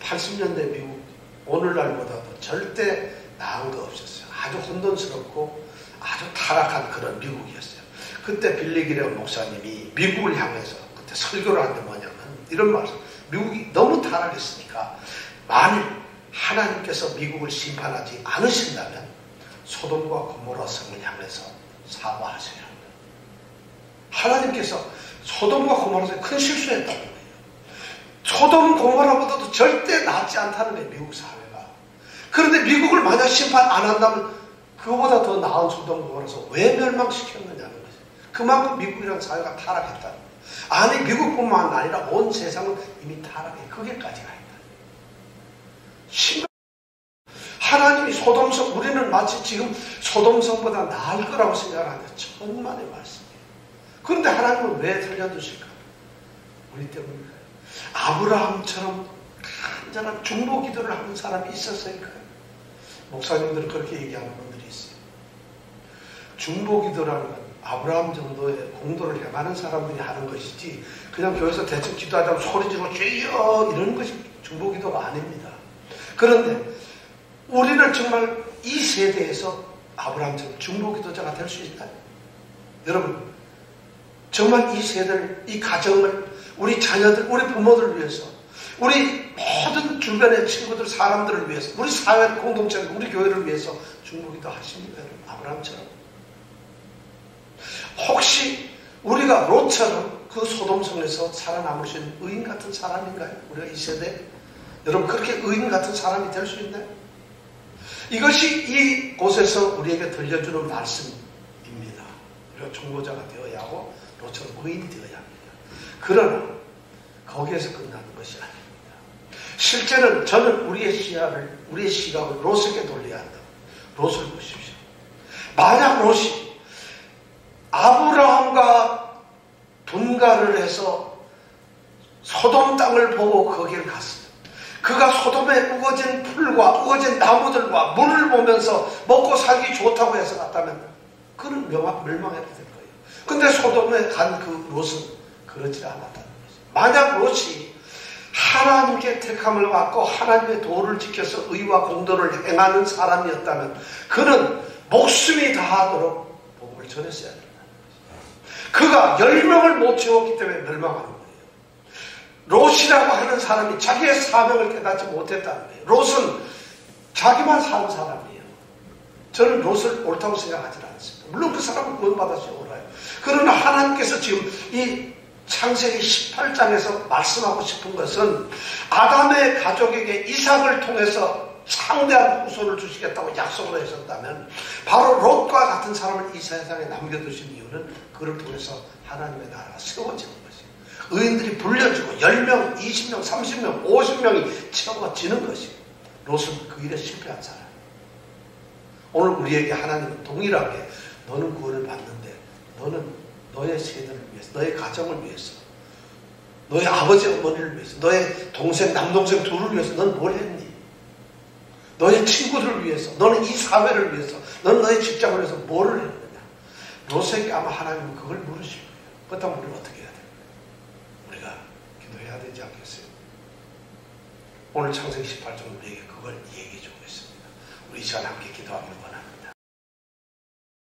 80년대 미국 오늘날보다도 절대 나은 거 없었어요. 아주 혼돈스럽고 아주 타락한 그런 미국이었어요. 그때 빌리 그레엄 목사님이 미국을 향해서 그때 설교를 하는데 뭐냐면 이런 말씀. 미국이 너무 타락했으니까 만일 하나님께서 미국을 심판하지 않으신다면 소돔과 고모라 성을 향해서 사과하셔야 합니다. 하나님께서 소돔과 고모라 성에 큰 실수했다는 거예요. 소돔 고모라보다도 절대 낫지 않다는 거예요. 미국 사회가. 그런데 미국을 만약 심판 안 한다면 그거보다 더 나은 소돔 고모라 성 왜 멸망시켰느냐는 거죠. 그만큼 미국이라는 사회가 타락했다는 거예요. 아니 미국뿐만 아니라 온 세상은 이미 타락해 거기까지 가 있다. 하나님이 소돔성, 우리는 마치 지금 소돔성보다 나을 거라고 생각하는데 천만의 말씀이에요. 그런데 하나님은 왜 살려두실까? 우리 때문일까요? 아브라함처럼 간절한 중보 기도를 하는 사람이 있었을까요? 목사님들은 그렇게 얘기하는 분들이 있어요. 중보 기도라는 건 아브라함 정도의 공도를 행하는 사람들이 하는 것이지 그냥 교회에서 대충 기도하자면 소리 지르고 주여 이러는 것이 중보 기도가 아닙니다. 그런데 우리는 정말 이 세대에서 아브라함처럼 중보 기도자가 될 수 있나요? 여러분 정말 이 세대를, 이 가정을, 우리 자녀들, 우리 부모들을 위해서, 우리 모든 주변의 친구들, 사람들을 위해서, 우리 사회 공동체, 우리 교회를 위해서 중보 기도 하십니까? 여러분 아브라함처럼. 혹시 우리가 롯처럼 그 소돔성에서 살아남을 수 있는 의인 같은 사람인가요? 우리가 이 세대? 여러분 그렇게 의인 같은 사람이 될 수 있나요? 이것이 이곳에서 우리에게 들려주는 말씀입니다. 우리가 중보자가 되어야 하고 롯처럼 의인이 되어야 합니다. 그러나 거기에서 끝나는 것이 아닙니다. 실제는 저는 우리의 시각을 롯에게 돌려야 한다. 롯을 보십시오. 만약 롯이 아브라함과 분가를 해서 소돔 땅을 보고 거기를 갔습니다. 그가 소돔에 우거진 풀과 우거진 나무들과 물을 보면서 먹고 살기 좋다고 해서 갔다면 그는 멸망해야 될 거예요. 근데 소돔에 간 그 롯은 그렇지 않았다는 거죠. 만약 롯이 하나님께 택함을 받고 하나님의 도를 지켜서 의와 공도를 행하는 사람이었다면 그는 목숨이 다하도록 복음을 전했어야 된다는 거죠. 그가 10명을 못 채웠기 때문에 멸망하는 거예요. 롯이라고 하는 사람이 자기의 사명을 깨닫지 못했다는 거예요. 롯은 자기만 사는 사람이에요. 저는 롯을 옳다고 생각하지 않습니다. 물론 그 사람은 구원받았지 옳아요. 그러나 하나님께서 지금 이 창세기 18장에서 말씀하고 싶은 것은 아담의 가족에게 이삭을 통해서 창대한 후손을 주시겠다고 약속을 하셨다면 바로 롯과 같은 사람을 이 세상에 남겨두신 이유는 그를 통해서 하나님의 나라가 세워지는 것이에요. 의인들이 불려지고 10명, 20명, 30명, 50명이 채워지는 것이에요. 롯은 그 일에 실패한 사람. 오늘 우리에게 하나님은 동일하게 너는 구원을 받는데 너는 너의 세대를 위해서, 너의 가정을 위해서, 너의 아버지 어머니를 위해서, 너의 동생, 남동생 둘을 위해서 너는 뭘 했니? 너의 친구들을 위해서, 너는 이 사회를 위해서, 너는 너의 직장을 위해서 뭐를 했느냐? 롯에게 아마 하나님은 그걸 물으실 거예요. 그렇다면 우리는 어떻게 해야 될까요? 우리가 기도해야 되지 않겠어요? 오늘 창세기 18장 우리에게 그걸 얘기해 주고 있습니다. 우리 이 시간 함께 기도하기를 바랍니다.